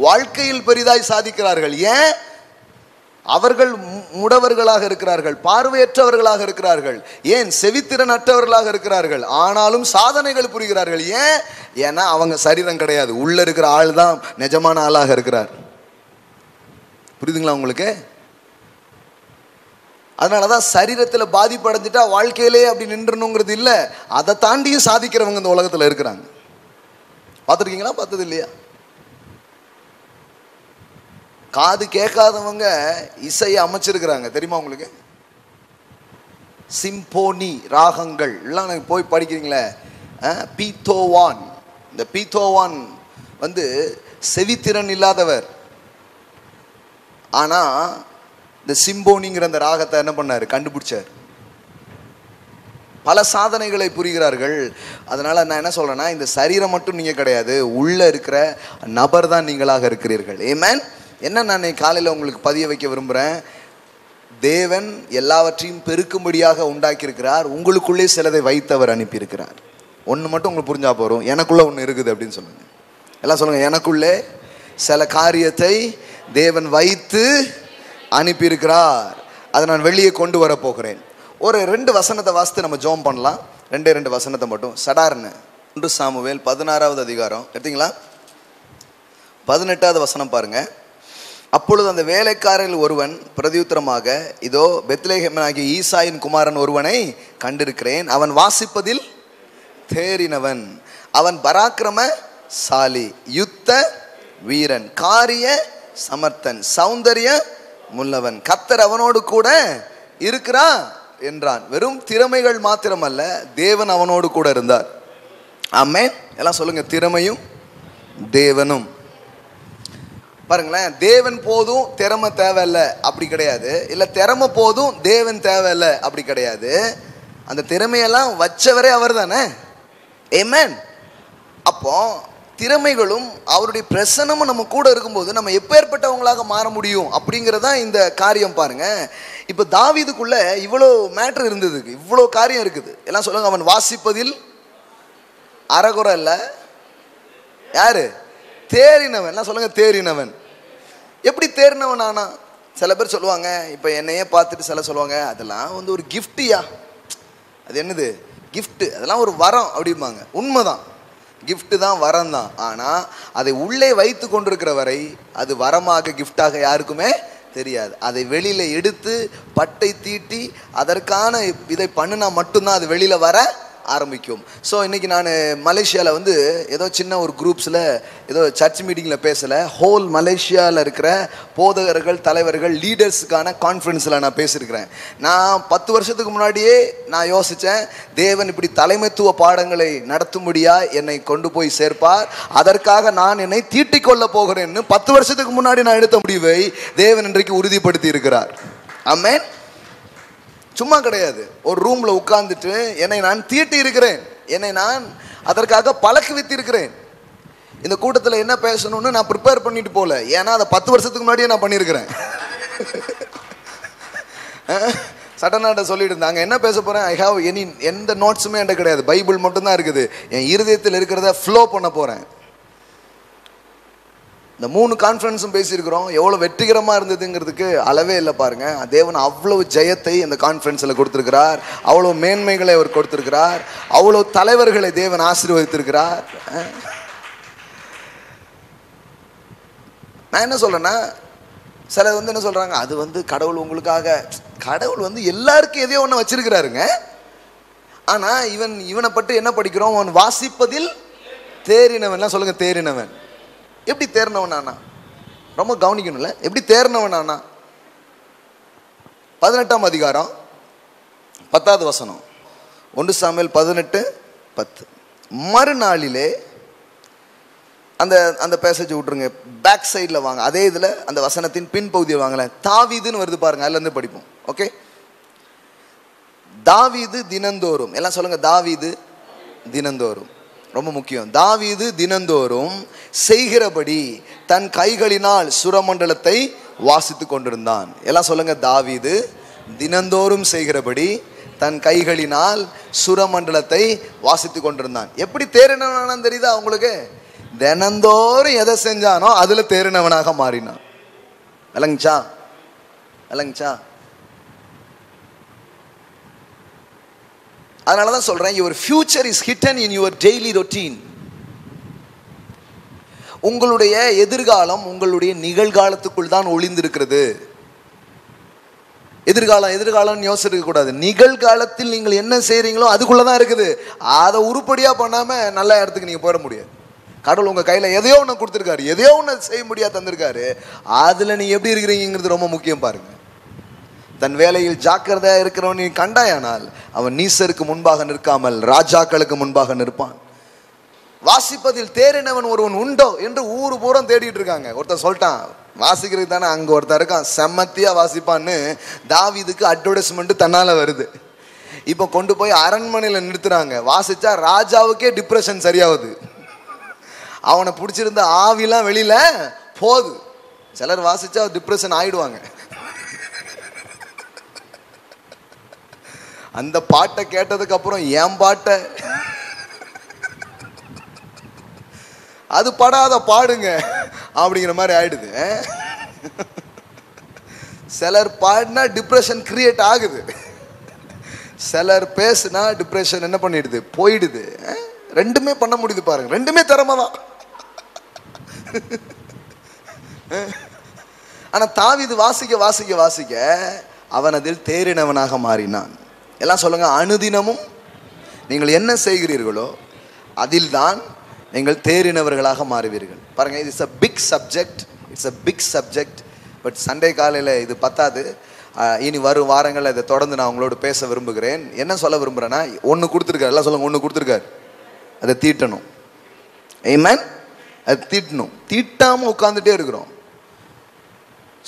வாழ்க்கையில் பெரிதாய் சாதிக்கிறார்கள். ஏன்? அவர்கள் முடவர்களாக இருக்கிறார்கள், பார்வையற்றவர்களாக இருக்கிறார்கள், ஏன் செவித்திறன் அற்றவர்களாக இருக்கிறார்கள், ஆனாலும் சாதனைகள் புரிகிறார்கள். ஏன்? ஏன்னா அவங்க சரீரம் கிடையாது, உள்ள இருக்கிற ஆள் தான் நிஜமான ஆளாக இருக்கிறார். புரியுதுங்களா உங்களுக்கு? அதனாலதான் சரீரத்தில் பாதிப்பு அடைஞ்சிட்டா வாழ்க்கையிலே அப்படி நின்றுணுங்கிறது இல்லை, அதை தாண்டியும் சாதிக்கிறவங்க இந்த உலகத்தில் இருக்கிறாங்க. பார்த்துருக்கீங்களா? பார்த்தது இல்லையா? காது கேட்காதவங்க இசையை அமைச்சிருக்கிறாங்க, தெரியுமா உங்களுக்கு? சிம்போனி ராகங்கள் எல்லாம் போய் படிக்கிறீங்களே. பீத்தோவான், இந்த பீத்தோவான் செவித்திறன் இல்லாதவர். ஆனா இந்த சிம்போனிங்கிற அந்த ராகத்தை என்ன பண்ணாரு, கண்டுபிடிச்சார். பல சாதனைகளை புரிகிறார்கள். அதனால நான் என்ன சொல்றேன்னா, இந்த சரீரம் மட்டும் நீங்க கிடையாது, உள்ள இருக்கிற நபர் தான் நீங்களாக இருக்கிறீர்கள். ஆமென். என்ன நான் காலையில் உங்களுக்கு பதிய வைக்க விரும்புகிறேன், தேவன் எல்லாவற்றையும் பெருக்கும்படியாக உண்டாக்கியிருக்கிறார், உங்களுக்குள்ளே சிலதை வைத்தவர் அனுப்பியிருக்கிறார். ஒன்று மட்டும் உங்களுக்கு புரிஞ்சா போகிறோம், எனக்குள்ளே ஒன்று இருக்குது அப்படின்னு சொல்லுங்கள். எல்லாம் சொல்லுங்கள், எனக்குள்ளே சில காரியத்தை தேவன் வைத்து அனுப்பியிருக்கிறார், அதை நான் வெளியே கொண்டு வர போகிறேன். ஒரு 2 வசனத்தை வாசித்து நம்ம ஜோம் பண்ணலாம். 2 வசனத்தை மட்டும் சடார்னு. 1 சாமுவேல் 16வது அதிகாரம் எடுத்தீங்களா? 18வது வசனம் பாருங்க. அப்பொழுது அந்த வேலைக்காரர்கள் ஒருவன் பிரதியுத்தரமாக, இதோ பெத்லெகேமாகிய ஈசாயின் குமாரன் ஒருவனை கண்டிருக்கிறேன், அவன் வாசிப்பதில் தேறினவன், அவன் பராக்கிரமசாலி, யுத்த வீரன், காரிய சமர்த்தன், சௌந்தரிய முள்ளவன், கர்த்தர் அவனோடு கூட இருக்கிறான் என்றான். வெறும் திறமைகள் மாத்திரமல்ல, தேவன் அவனோடு கூட இருந்தார். ஆமென். எல்லாம் சொல்லுங்க, திறமையும் தேவனும். பாருங்களேன், தேவன் போதும் திறமை தேவையில்லை அப்படி கிடையாது, இல்லை திறமை போதும் தேவன் தேவையில்லை அப்படி கிடையாது. அந்த திறமையெல்லாம் வச்சவரே அவர் தானே. ஆமென். அப்போ திறமைகளும் அவருடைய பிரசனமும் நம்ம கூட இருக்கும்போது நம்ம எப்பேற்பட்டவங்களாக மாற முடியும் அப்படிங்கிறதான் இந்த காரியம். பாருங்க, இப்போ தாவீதுக்குள்ள இவ்வளோ மேட்டர் இருந்தது, இவ்வளோ காரியம் இருக்குது. எல்லாம் சொல்லுங்க, அவன் வாசிப்பதில் அறகுறை இல்லை. யாரு? தேறினவன். எல்லாம் சொல்லுங்க, தேறினவன். எப்படி தேறினவன் ஆனா? சில பேர் சொல்லுவாங்க, இப்போ என்னையே பார்த்துட்டு சில சொல்லுவாங்க, அதெல்லாம் வந்து ஒரு கிஃப்டியா, அது என்னது கிஃப்ட், அதெல்லாம் ஒரு வரம் அப்படிம்பாங்க. உண்மைதான், கிஃப்ட் தான், வரம் தான். ஆனால் அதை உள்ளே வைத்து கொண்டிருக்கிற வரை அது வரமாக கிஃப்டாக யாருக்குமே தெரியாது. அதை வெளியில் எடுத்து பட்டை தீட்டி அதற்கான இதை பண்ணினா மட்டும்தான் அது வெளியில் வர ஆரம்பிக்கும். ஸோ இன்றைக்கி நான் மலேசியாவில் வந்து ஏதோ சின்ன ஒரு குரூப்ஸில் ஏதோ சர்ச் மீட்டிங்கில் பேசலை, ஹோல் மலேசியாவில் இருக்கிற போதகர்கள், தலைவர்கள், லீடர்ஸுக்கான கான்ஃபரன்ஸில் நான் பேசியிருக்கிறேன். நான் 10 வருஷத்துக்கு முன்னாடியே நான் யோசித்தேன், தேவன் இப்படி தலைமைத்துவ பாடங்களை நடத்தும்படியாக என்னை கொண்டு போய் சேர்ப்பார், அதற்காக நான் என்னை தீட்டிக் கொள்ள போகிறேன்னு 10 வருஷத்துக்கு முன்னாடி நான் எடுத்த முடிவை தேவன் இன்றைக்கு உறுதிப்படுத்தி இருக்கிறார். ஆமென். சும்மா கிடையாது, ஒரு ரூம்ல உட்கார்ந்துட்டு என்னை நான் தீட்டி இருக்கிறேன், என்னை நான் அதற்காக பழக்கி வைத்திருக்கிறேன். இந்த கூட்டத்தில் என்ன பேசணும்னு நான் ப்ரிப்பேர் பண்ணிட்டு போல, ஏன்னா அதை 10 வருஷத்துக்கு முன்னாடியே நான் பண்ணியிருக்கிறேன். சடனாக சொல்லிட்டு இருந்தாங்க, என்ன பேச போறேன், ஐ ஹாவ் எந்த நோட்ஸுமே என்கிட்ட கிடையாது, பைபிள் மட்டும்தான் இருக்குது, என் இருதயத்தில் இருக்கிறத ஃப்ளோ பண்ண போறேன். இந்த 3 கான்ஃபரன்ஸும் பேசியிருக்கிறோம், எவ்வளோ வெற்றிகரமாக இருந்ததுங்கிறதுக்கு அளவே இல்லை. பாருங்க, தேவன் அவ்வளவு ஜெயத்தை இந்த கான்ஃபரன்ஸில் கொடுத்துருக்கிறார், அவ்வளோ மேன்மைகளை அவர் கொடுத்துருக்கிறார், அவ்வளோ தலைவர்களை தேவன் ஆசீர்வதித்திருக்கிறார். நான் என்ன சொல்றேன்னா, சிலர் வந்து என்ன சொல்றாங்க, அது வந்து கடவுள் உங்களுக்காக, கடவுள் வந்து எல்லாருக்கும் எதையோ ஒன்று வச்சிருக்கிறாருங்க. ஆனால் இவனை பற்றி என்ன படிக்கிறோம், அவன் வாசிப்பதில் தேறினவன். சொல்லுங்க, தேறினவன். எப்படி தேர்னவன் ஆனா? ரொம்ப கவனிக்கணும்ல, எப்படி தேர்னவன் ஆனா? 18ஆம் அதிகாரம் 10வது வசனம், 1 சாமுவேல் 18:10. மறுநாளிலே, அந்த பேசேஜ் விட்டுருங்க, பேக் சைடில் வாங்க, அதே இதில் அந்த வசனத்தின் பின்பகுதியை வாங்கல, தாவீதுன்னு வருது பாருங்க, அதுல இருந்து படிப்போம். ஓகே, தாவீது தினந்தோறும். எல்லாம் சொல்லுங்க, தாவீது தினந்தோறும். ரொம்ப முக்கியம். தாவீது தினந்தோறும் செய்கிறபடி தன் கைகளினால் சுரமண்டலத்தை வாசித்து கொண்டிருந்தான். எல்லாம் சொல்லுங்க, தாவீது தினந்தோறும் செய்கிறபடி தன் கைகளினால் சுரமண்டலத்தை வாசித்து கொண்டிருந்தான். எப்படி தேறினவனான்னு தெரியுதா உங்களுக்கு? தினந்தோறும் எதை செஞ்சானோ அதுல தேறினவனாக மாறினான். விளங்குச்சா? விளங்குச்சா? அதனாலதான் சொல்றேன், your future is hidden in your daily routine. உங்களுடைய எதிர்காலம் உங்களுடைய நிகழ்காலத்துக்குள் தான் ஒளிந்திருக்கிறது. எதிர்காலம் யோசிக்க கூடாது. நிகழ்காலத்தில் நீங்கள் என்ன செய்றீங்களோ அதுக்குள்ளதான் இருக்குது. அதை உருப்படியா பண்ணாம நல்ல இடத்துக்கு நீங்க போயிட முடியாது. கடவுள் உங்க கையில எதையோ ஒன்று கொடுத்துருக்காரு, எதையோ ஒன்று செய்ய முடியாது தந்திருக்காரு. அதுல நீங்க எப்படி இருக்கிறீங்கிறது ரொம்ப முக்கியம். பாருங்க, தன் வேலையில் ஜாக்கிரதையா இருக்கிறவன் நீ கண்டாயானால் அவன் நீசருக்கு முன்பாக நிற்காமல் ராஜாக்களுக்கு முன்பாக நிற்பான். வாசிப்பதில் தேறினவன் ஒருவன் உண்டோ என்று ஊரு பூரம் தேடிட்டு இருக்காங்க. ஒருத்தர் சொல்லிட்டான், வாசிக்கிறதுக்கு தானே அங்க ஒருத்தர் இருக்கான், செம்மத்தியா வாசிப்பான்னு. தாவீதுக்கு அட்வர்டைஸ்மெண்ட் தன்னால வருது. இப்ப கொண்டு போய் அரண்மனையில நிறுத்துறாங்க. வாசிச்சா ராஜாவுக்கே டிப்ரெஷன் சரியாகுது. அவனை பிடிச்சிருந்த ஆவிலாம் வெளியில போகுது. சிலர் வாசிச்சா டிப்ரெஷன் ஆயிடுவாங்க. அந்த பாட்டை கேட்டதுக்கு அப்புறம் என் பாட்டை அது படாத பாடுங்க அப்படிங்கிற மாதிரி ஆயிடுது. சிலர் பாடினா டிப்ரெஷன் கிரியேட் ஆகுது, சிலர் பேசுனா டிப்ரெஷன் என்ன பண்ணிடுது, போயிடுது. ரெண்டுமே பண்ண முடியுது பாருங்க, ரெண்டுமே திறமை தான். ஆனா தாவீது வாசிக்க வாசிக்க வாசிக்க அவன் அதில் தேறினவனாக மாறினான். எல்லாம் சொல்லுங்க, அனுதினமும் நீங்கள் என்ன செய்கிறீர்களோ அதில் தான் நீங்கள் தேறினவர்களாக மாறுவீர்கள். பாருங்கள், it's a big subject. But Sunday காலையில் இது பத்தாது. இனி வரும் வாரங்களில் இதை தொடர்ந்து நான் உங்களோட பேச விரும்புகிறேன். என்ன சொல்ல விரும்புகிறேன்னா, ஒன்று கொடுத்துருக்காரு, எல்லாம் சொல்லுங்க, ஒன்று கொடுத்துருக்காரு, அதை தீட்டணும். ஆமென். அது தீட்டணும். தீட்டாமல் உட்காந்துட்டே இருக்கிறோம்.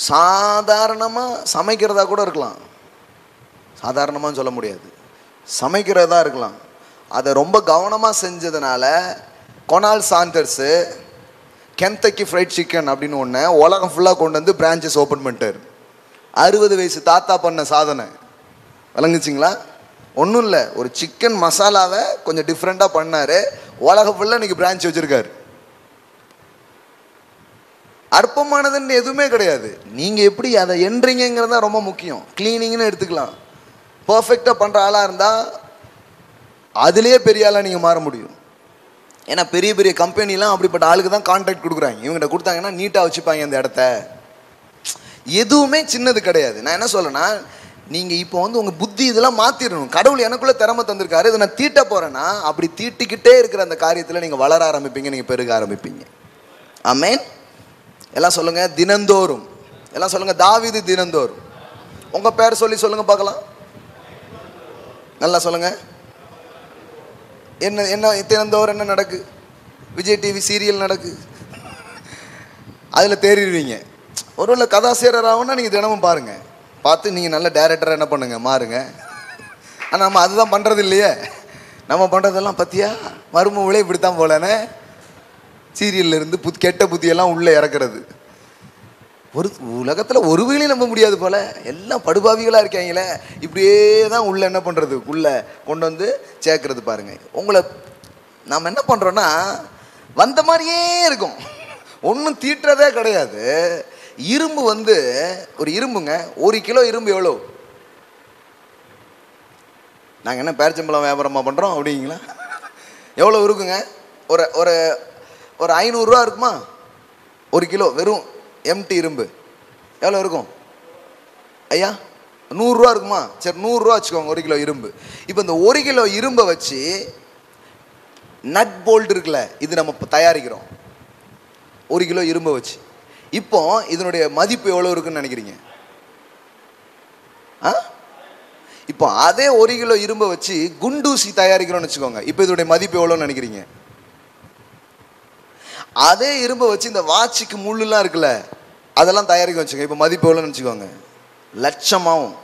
சாதாரணமாக சமைக்கிறதா கூட இருக்கலாம், சாதாரணமாக சொல்ல முடியாது, சமைக்கிறதா இருக்கலாம். அதை ரொம்ப கவனமாக செஞ்சதுனால கொனால் சாண்டர்ஸு கென்டக்கி ஃப்ரைட் சிக்கன் அப்படின்னு ஒன்று உலகம் ஃபுல்லாக கொண்டு வந்து பிரான்ச்சஸ் ஓப்பன் பண்ணிட்டார். 60 வயசு தாத்தா பண்ண சாதனை விளங்குச்சிங்களா? ஒன்றும் இல்லை, ஒரு சிக்கன் மசாலாவை கொஞ்சம் டிஃப்ரெண்ட்டாக பண்ணார், உலகம் ஃபுல்லாக இன்றைக்கி பிரான்ச் வச்சுருக்காரு. அற்பமானதுன்னு எதுவுமே கிடையாது. நீங்கள் எப்படி அதை என்றீங்கிறது தான் ரொம்ப முக்கியம். க்ளீனிங்னு எடுத்துக்கலாம். பர்ஃபெக்டாக பண்ணுற ஆளாக இருந்தால் அதுலேயே பெரிய ஆளாக நீங்கள் மாற முடியும். ஏன்னா பெரிய பெரிய கம்பெனிலாம் அப்படிப்பட்ட ஆளுக்கு தான் கான்ட்ராக்ட் கொடுக்குறாங்க. இவங்ககிட்ட கொடுத்தாங்கன்னா நீட்டாக வச்சுப்பாங்க அந்த இடத்த. எதுவுமே சின்னது கிடையாது. நான் என்ன சொல்கிறேன்னா, நீங்கள் இப்போ வந்து உங்கள் புத்தி இதெல்லாம் மாற்றிடணும். கடவுள் எனக்குள்ளே திறமை தந்திருக்காரு, இதை நான் தீட்ட போகிறேன்னா அப்படி தீட்டிக்கிட்டே இருக்கிற அந்த காரியத்தில் நீங்கள் வளர ஆரம்பிப்பீங்க, நீங்கள் பெருக ஆரம்பிப்பீங்க. ஆமென். எல்லாம் சொல்லுங்கள், தினந்தோறும். எல்லாம் சொல்லுங்கள், தாவீது தினந்தோறும். உங்கள் பேர் சொல்லி சொல்லுங்கள் பார்க்கலாம். நல்லா சொல்லுங்கள். என்ன தினந்தோறும் என்ன நடக்கு? விஜய் டிவி சீரியல் நடக்கு, அதில் தேறிடுவீங்க. ஒருவேளை கதாசிரியர் ஆகும்னா நீங்கள் தினமும் பாருங்கள், பார்த்து நீங்கள் நல்ல டைரக்டராக என்ன பண்ணுங்க, மாறுங்க. ஆனால் நம்ம அதுதான் பண்ணுறது இல்லையே. நம்ம பண்ணுறதெல்லாம் பற்றியா மருமகளே இப்படித்தான் போலன்னு சீரியல்ல இருந்து கெட்ட புத்தியெல்லாம் உள்ளே இறக்குறது. ஒரு உலகத்தில் ஒரு வேளையும் நம்ப முடியாது போல, எல்லாம் படுபாவிகளாக இருக்காங்களே, இப்படியே தான் உள்ளே என்ன பண்ணுறது, உள்ளே கொண்டு வந்து சேர்க்கறது. பாருங்கள், உங்களை நாம் என்ன பண்ணுறோன்னா வந்த மாதிரியே இருக்கும், ஒன்றும் தீட்டுறதே கிடையாது. இரும்பு வந்து ஒரு இரும்புங்க, 1 கிலோ இரும்பு எவ்வளோ? நாங்கள் என்ன பேரிச்சம்பழம் வியாபாரமாக பண்ணுறோம் அப்படிங்களா? எவ்வளோ இருக்குங்க? ஒரு ஒரு ஒரு 500 ரூபா இருக்குமா 1 கிலோ? வெறும் எம்டி இரும்பு எவ்வளோ இருக்கும் ஐயா? 100 ரூபா இருக்குமா? சரி, 100 ரூபா வச்சுக்கோங்க 1 கிலோ இரும்பு. இப்போ இந்த 1 கிலோ இரும்பை வச்சு நட் போல்ட் இருக்குல்ல, இது நம்ம தயாரிக்கிறோம் 1 கிலோ இரும்பை வச்சு. இப்போ இதனுடைய மதிப்பு எவ்வளோ இருக்குன்னு நினைக்கிறீங்க? இப்போ அதே 1 கிலோ இரும்பை வச்சு குண்டூசி தயாரிக்கிறோம்னு வச்சுக்கோங்க, இப்போ இதனுடைய மதிப்பு எவ்வளோன்னு நினைக்கிறீங்க? அதே இரும்பை வச்சு இந்த வாட்சுக்கு முள்ளுலாம் இருக்குல்ல, அதெல்லாம் தயாரிக்க வச்சுக்கோங்க, இப்போ மதிப்பு எவ்வளோன்னு வச்சுக்கோங்க, லட்சமாகும்.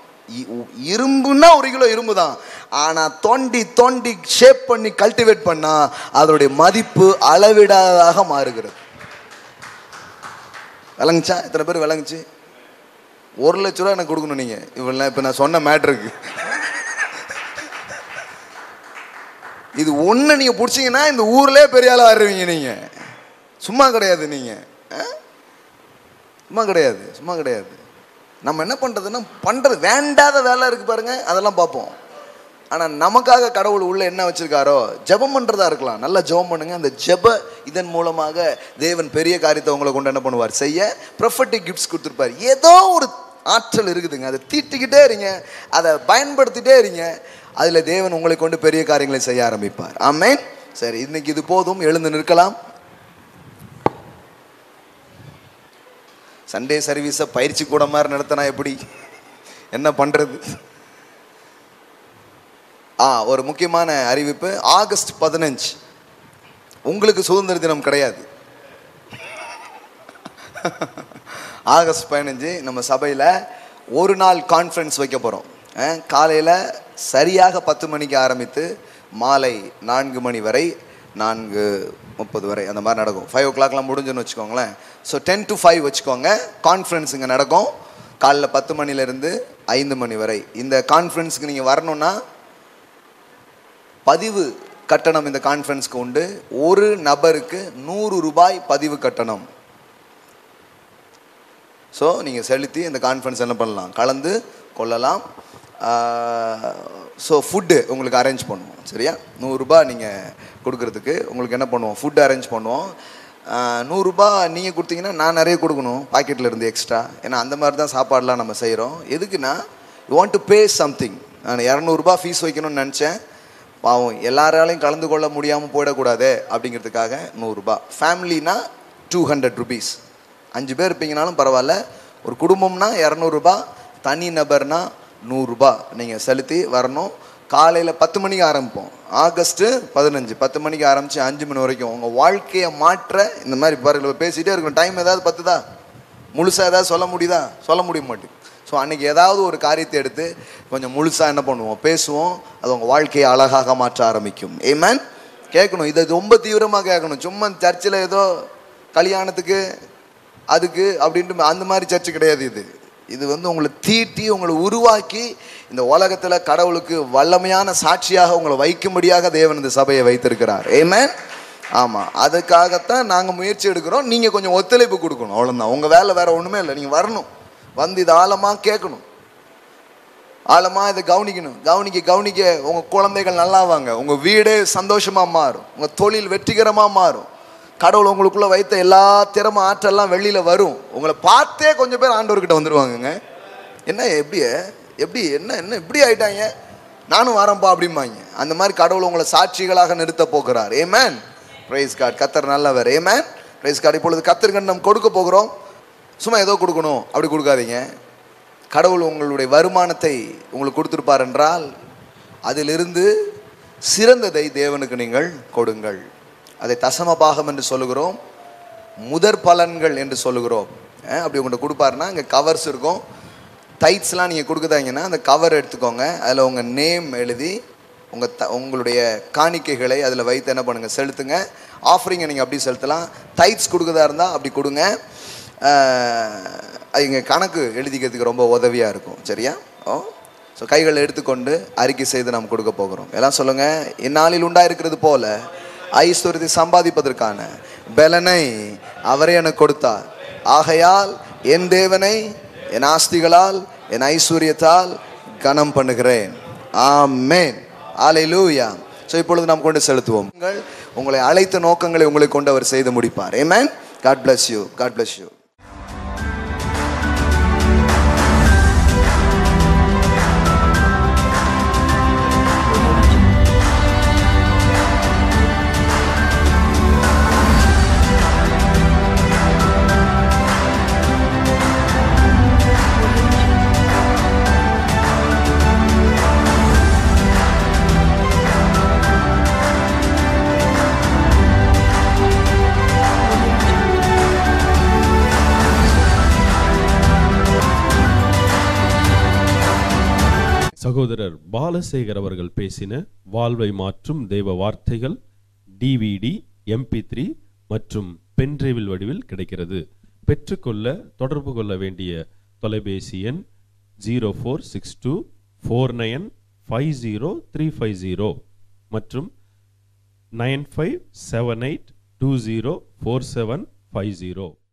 இரும்புன்னா 1 கிலோ இரும்பு தான், ஆனால் தோண்டி தோண்டி ஷேப் பண்ணி கல்டிவேட் பண்ணால் அதனுடைய மதிப்பு அளவிடாதாக மாறுகிறது. விளங்குச்சா? எத்தனை பேர் விளங்குச்சு? 1 லட்ச ரூபா எனக்கு கொடுக்கணும் நீங்கள். இவ்வளோ இப்போ நான் சொன்ன மேட்ருக்கு இது ஒன்று நீங்கள் பிடிச்சிங்கன்னா இந்த ஊர்லேயே பெரிய ஆளாக ஆடுவீங்க. நீங்கள் சும்மா கிடையாது, நீங்கள் சும்மா கிடையாது, சும்மா கிடையாது. நம்ம என்ன பண்ணுறதுன்னா, பண்ணுறது வேண்டாத வேலை இருக்குது பாருங்கள், அதெல்லாம் பார்ப்போம். ஆனால் நமக்காக கடவுள் உள்ள என்ன வச்சுருக்காரோ, ஜெபம் பண்ணுறதா இருக்கலாம். நல்லா ஜெபம் பண்ணுங்க. அந்த இதன் மூலமாக தேவன் பெரிய காரியத்தை உங்களை கொண்டு என்ன பண்ணுவார், செய்ய ப்ரொஃபட்டிக் கிஃப்ட்ஸ் கொடுத்துருப்பார். ஏதோ ஒரு ஆற்றல் இருக்குதுங்க, அதை தீட்டிக்கிட்டே இருங்க, அதை பயன்படுத்திட்டே இருங்க, அதில் தேவன் உங்களை கொண்டு பெரிய காரியங்களை செய்ய ஆரம்பிப்பார். ஆமென். சரி, இன்னைக்கு இது போதும், எழுந்து நிற்கலாம். சண்டே சர்வீஸை பயிற்சி கூட மாதிரி நடத்தினா எப்படி, என்ன பண்ணுறது? ஒரு முக்கியமான அறிவிப்பு. ஆகஸ்ட் 15 உங்களுக்கு சுதந்திர தினம் கிடையாது. ஆகஸ்ட் 15 நம்ம சபையில் ஒரு நாள் கான்ஃபரன்ஸ் வைக்க போகிறோம். காலையில் சரியாக 10 மணிக்கு ஆரம்பித்து மாலை 4 மணி வரை, 4:30 வரை அந்த மாதிரி நடக்கும். 5 o'clockலாம் முடிஞ்சுன்னு வச்சுக்கோங்களேன். ஸோ 10 to 5 வச்சுக்கோங்க. கான்ஃபரன்ஸ் இங்கே நடக்கும் காலைல 10 மணிலேருந்து 5 மணி வரை. இந்த கான்ஃபரன்ஸுக்கு நீங்கள் வரணுன்னா பதிவு கட்டணம் இந்த கான்ஃபரன்ஸ்க்கு உண்டு. ஒரு நபருக்கு 100 ரூபாய் பதிவு கட்டணம். ஸோ நீங்கள் செலுத்தி இந்த கான்ஃபரன்ஸ் என்ன பண்ணலாம், கலந்து கொள்ளலாம். ஸோ ஃபுட்டு உங்களுக்கு அரேஞ்ச் பண்ணுவோம், சரியா? 100 ரூபாய் நீங்கள் கொடுக்குறதுக்கு உங்களுக்கு என்ன பண்ணுவோம், ஃபுட்டு அரேஞ்ச் பண்ணுவோம். 100 ரூபாய் நீங்கள் கொடுத்தீங்கன்னா நான் நிறைய கொடுக்கணும் பாக்கெட்டில் இருந்து எக்ஸ்ட்ரா. ஏன்னா அந்த மாதிரி தான் சாப்பாடெலாம் நம்ம செய்கிறோம். எதுக்குன்னா, you want to pay something. நான் 200 ரூபாய் ஃபீஸ் வைக்கணும்னு நினச்சேன், பாவம் எல்லாராலையும் கலந்து கொள்ள முடியாமல் போயிடக்கூடாது அப்படிங்கிறதுக்காக 100 ரூபாய். ஃபேமிலினா 200 ருபீஸ். 5 பேர் இருப்பீங்கனாலும் பரவாயில்ல. ஒரு குடும்பம்னா 200 ரூபாய், தனி நபர்னா 100 ரூபாய் நீங்கள் செலுத்தி வரணும். காலையில் 10 மணிக்கு ஆரம்பிப்போம். ஆகஸ்ட்டு 15 10 மணிக்கு ஆரம்பித்து 5 மணி வரைக்கும் உங்கள் வாழ்க்கையை மாற்ற இந்த மாதிரி பாருங்கள் பேசிகிட்டே இருக்கணும். டைம் ஏதாவது பத்துதா? முழுசாக ஏதாவது சொல்ல முடியுதா? சொல்ல முடிய மாட்டேங்குது. ஸோ அன்றைக்கி ஏதாவது ஒரு காரியத்தை எடுத்து கொஞ்சம் முழுசாக என்ன பண்ணுவோம், பேசுவோம். அது உங்கள் வாழ்க்கையை அழகாக மாற்ற ஆரம்பிக்கும். ஆமென். கேட்கணும், இதை ரொம்ப தீவிரமாக கேட்கணும். சும்மா சர்ச்சில் ஏதோ கல்யாணத்துக்கு அதுக்கு அப்படின்ட்டு அந்த மாதிரி சர்ச்சு கிடையாது. இது உங்களை தீட்டி உங்களை உருவாக்கி இந்த உலகத்தில் கடவுளுக்கு வல்லமையான சாட்சியாக உங்களை வைக்கும்படியாக தேவன் இந்த சபையை வைத்திருக்கிறார். ஆமென். ஆமாம், அதுக்காகத்தான் நாங்கள் முயற்சி எடுக்கிறோம். நீங்கள் கொஞ்சம் ஒத்துழைப்பு கொடுக்கணும், அவ்வளோதான். உங்கள் வேலை வேறு ஒன்றுமே இல்லை. நீங்கள் வரணும், வந்து இதை ஆழமாக கேட்கணும், ஆழமாக இதை கவனிக்கணும். கவனிக்க உங்கள் குழந்தைகள் நல்லாவாங்க, உங்கள் வீடே சந்தோஷமாக மாறும், உங்கள் தொழில் வெற்றிகரமாக மாறும். கடவுள் உங்களுக்குள்ளே வைத்த எல்லா திறமை ஆற்றெல்லாம் வெளியில் வரும். உங்களை பார்த்தே கொஞ்சம் பேர் ஆண்டவர்கிட்ட வந்துடுவாங்கங்க. என்ன எப்படி என்ன இப்படி ஆயிட்டாங்க, நானும் வரேன்ப்பா அப்படிம்பாங்க. அந்த மாதிரி கடவுள் உங்களை சாட்சிகளாக நிறுத்த போகிறார். ஆமென். Praise God. கர்த்தர் நல்லவர். ஆமென். Praise God. இப்பொழுது கர்த்தருக்கு நம்ம கொடுக்க போகிறோம். சும்மா ஏதோ கொடுக்கணும் அப்படி கொடுக்காதீங்க. கடவுள் உங்களுடைய வருமானத்தை உங்களுக்கு கொடுத்துருப்பார் என்றால் அதிலிருந்து சிறந்ததை தேவனுக்கு நீங்கள் கொடுங்கள். அதை தசம பாகம் என்று சொல்லுகிறோம், முதற் பலன்கள் என்று சொல்லுகிறோம். அப்படி உங்கள்கிட்ட கொடுப்பாருன்னா இங்கே கவர்ஸ் இருக்கும். டைட்ஸ்லாம் நீங்கள் கொடுக்குதாங்கன்னா அந்த கவர் எடுத்துக்கோங்க. அதில் உங்கள் நேம் எழுதி உங்களுடைய காணிக்கைகளை அதில் வைத்து என்ன பண்ணுங்கள், செலுத்துங்க. ஆஃபரிங்கை நீங்கள் அப்படி செலுத்தலாம். டைட்ஸ் கொடுக்குறதா இருந்தால் அப்படி கொடுங்க. அது இங்கே கணக்கு எழுதிக்கிறதுக்கு ரொம்ப உதவியாக இருக்கும். சரியா? ஸோ கைகளை எடுத்துக்கொண்டு அறிக்கை செய்து நாம் கொடுக்க போகிறோம். எல்லாம் சொல்லுங்கள். இந்நாளில் உண்டாயிருக்கிறது போல ஐஸ்வர்யத்தை சம்பாதிப்பதற்கான பலனை அவரே எனக்கு கொடுத்தார். ஆகையால் என் தேவனை என் ஆஸ்திகளால் என் ஐஸ்வர்யத்தால் கனம் பண்ணுகிறேன். ஆமென். அல்லேலூயா. ஸோ இப்பொழுது நாம் கொண்டு செலுத்துவோம். உங்களை அழைத்த நோக்கங்களை உங்களை கொண்டு அவர் செய்து முடிப்பார். ஆமென். God bless you. God bless you. சகோதரர் பாலசேகர் அவர்கள் பேசின வாழ்வை மாற்றும் தேவ வார்த்தைகள் DVD, MP3 மற்றும் பென்டிரைவில் வடிவில் கிடைக்கிறது. பெற்றுக்கொள்ள தொடர்பு கொள்ள வேண்டிய தொலைபேசி எண் 04624950 மற்றும் 9578204750.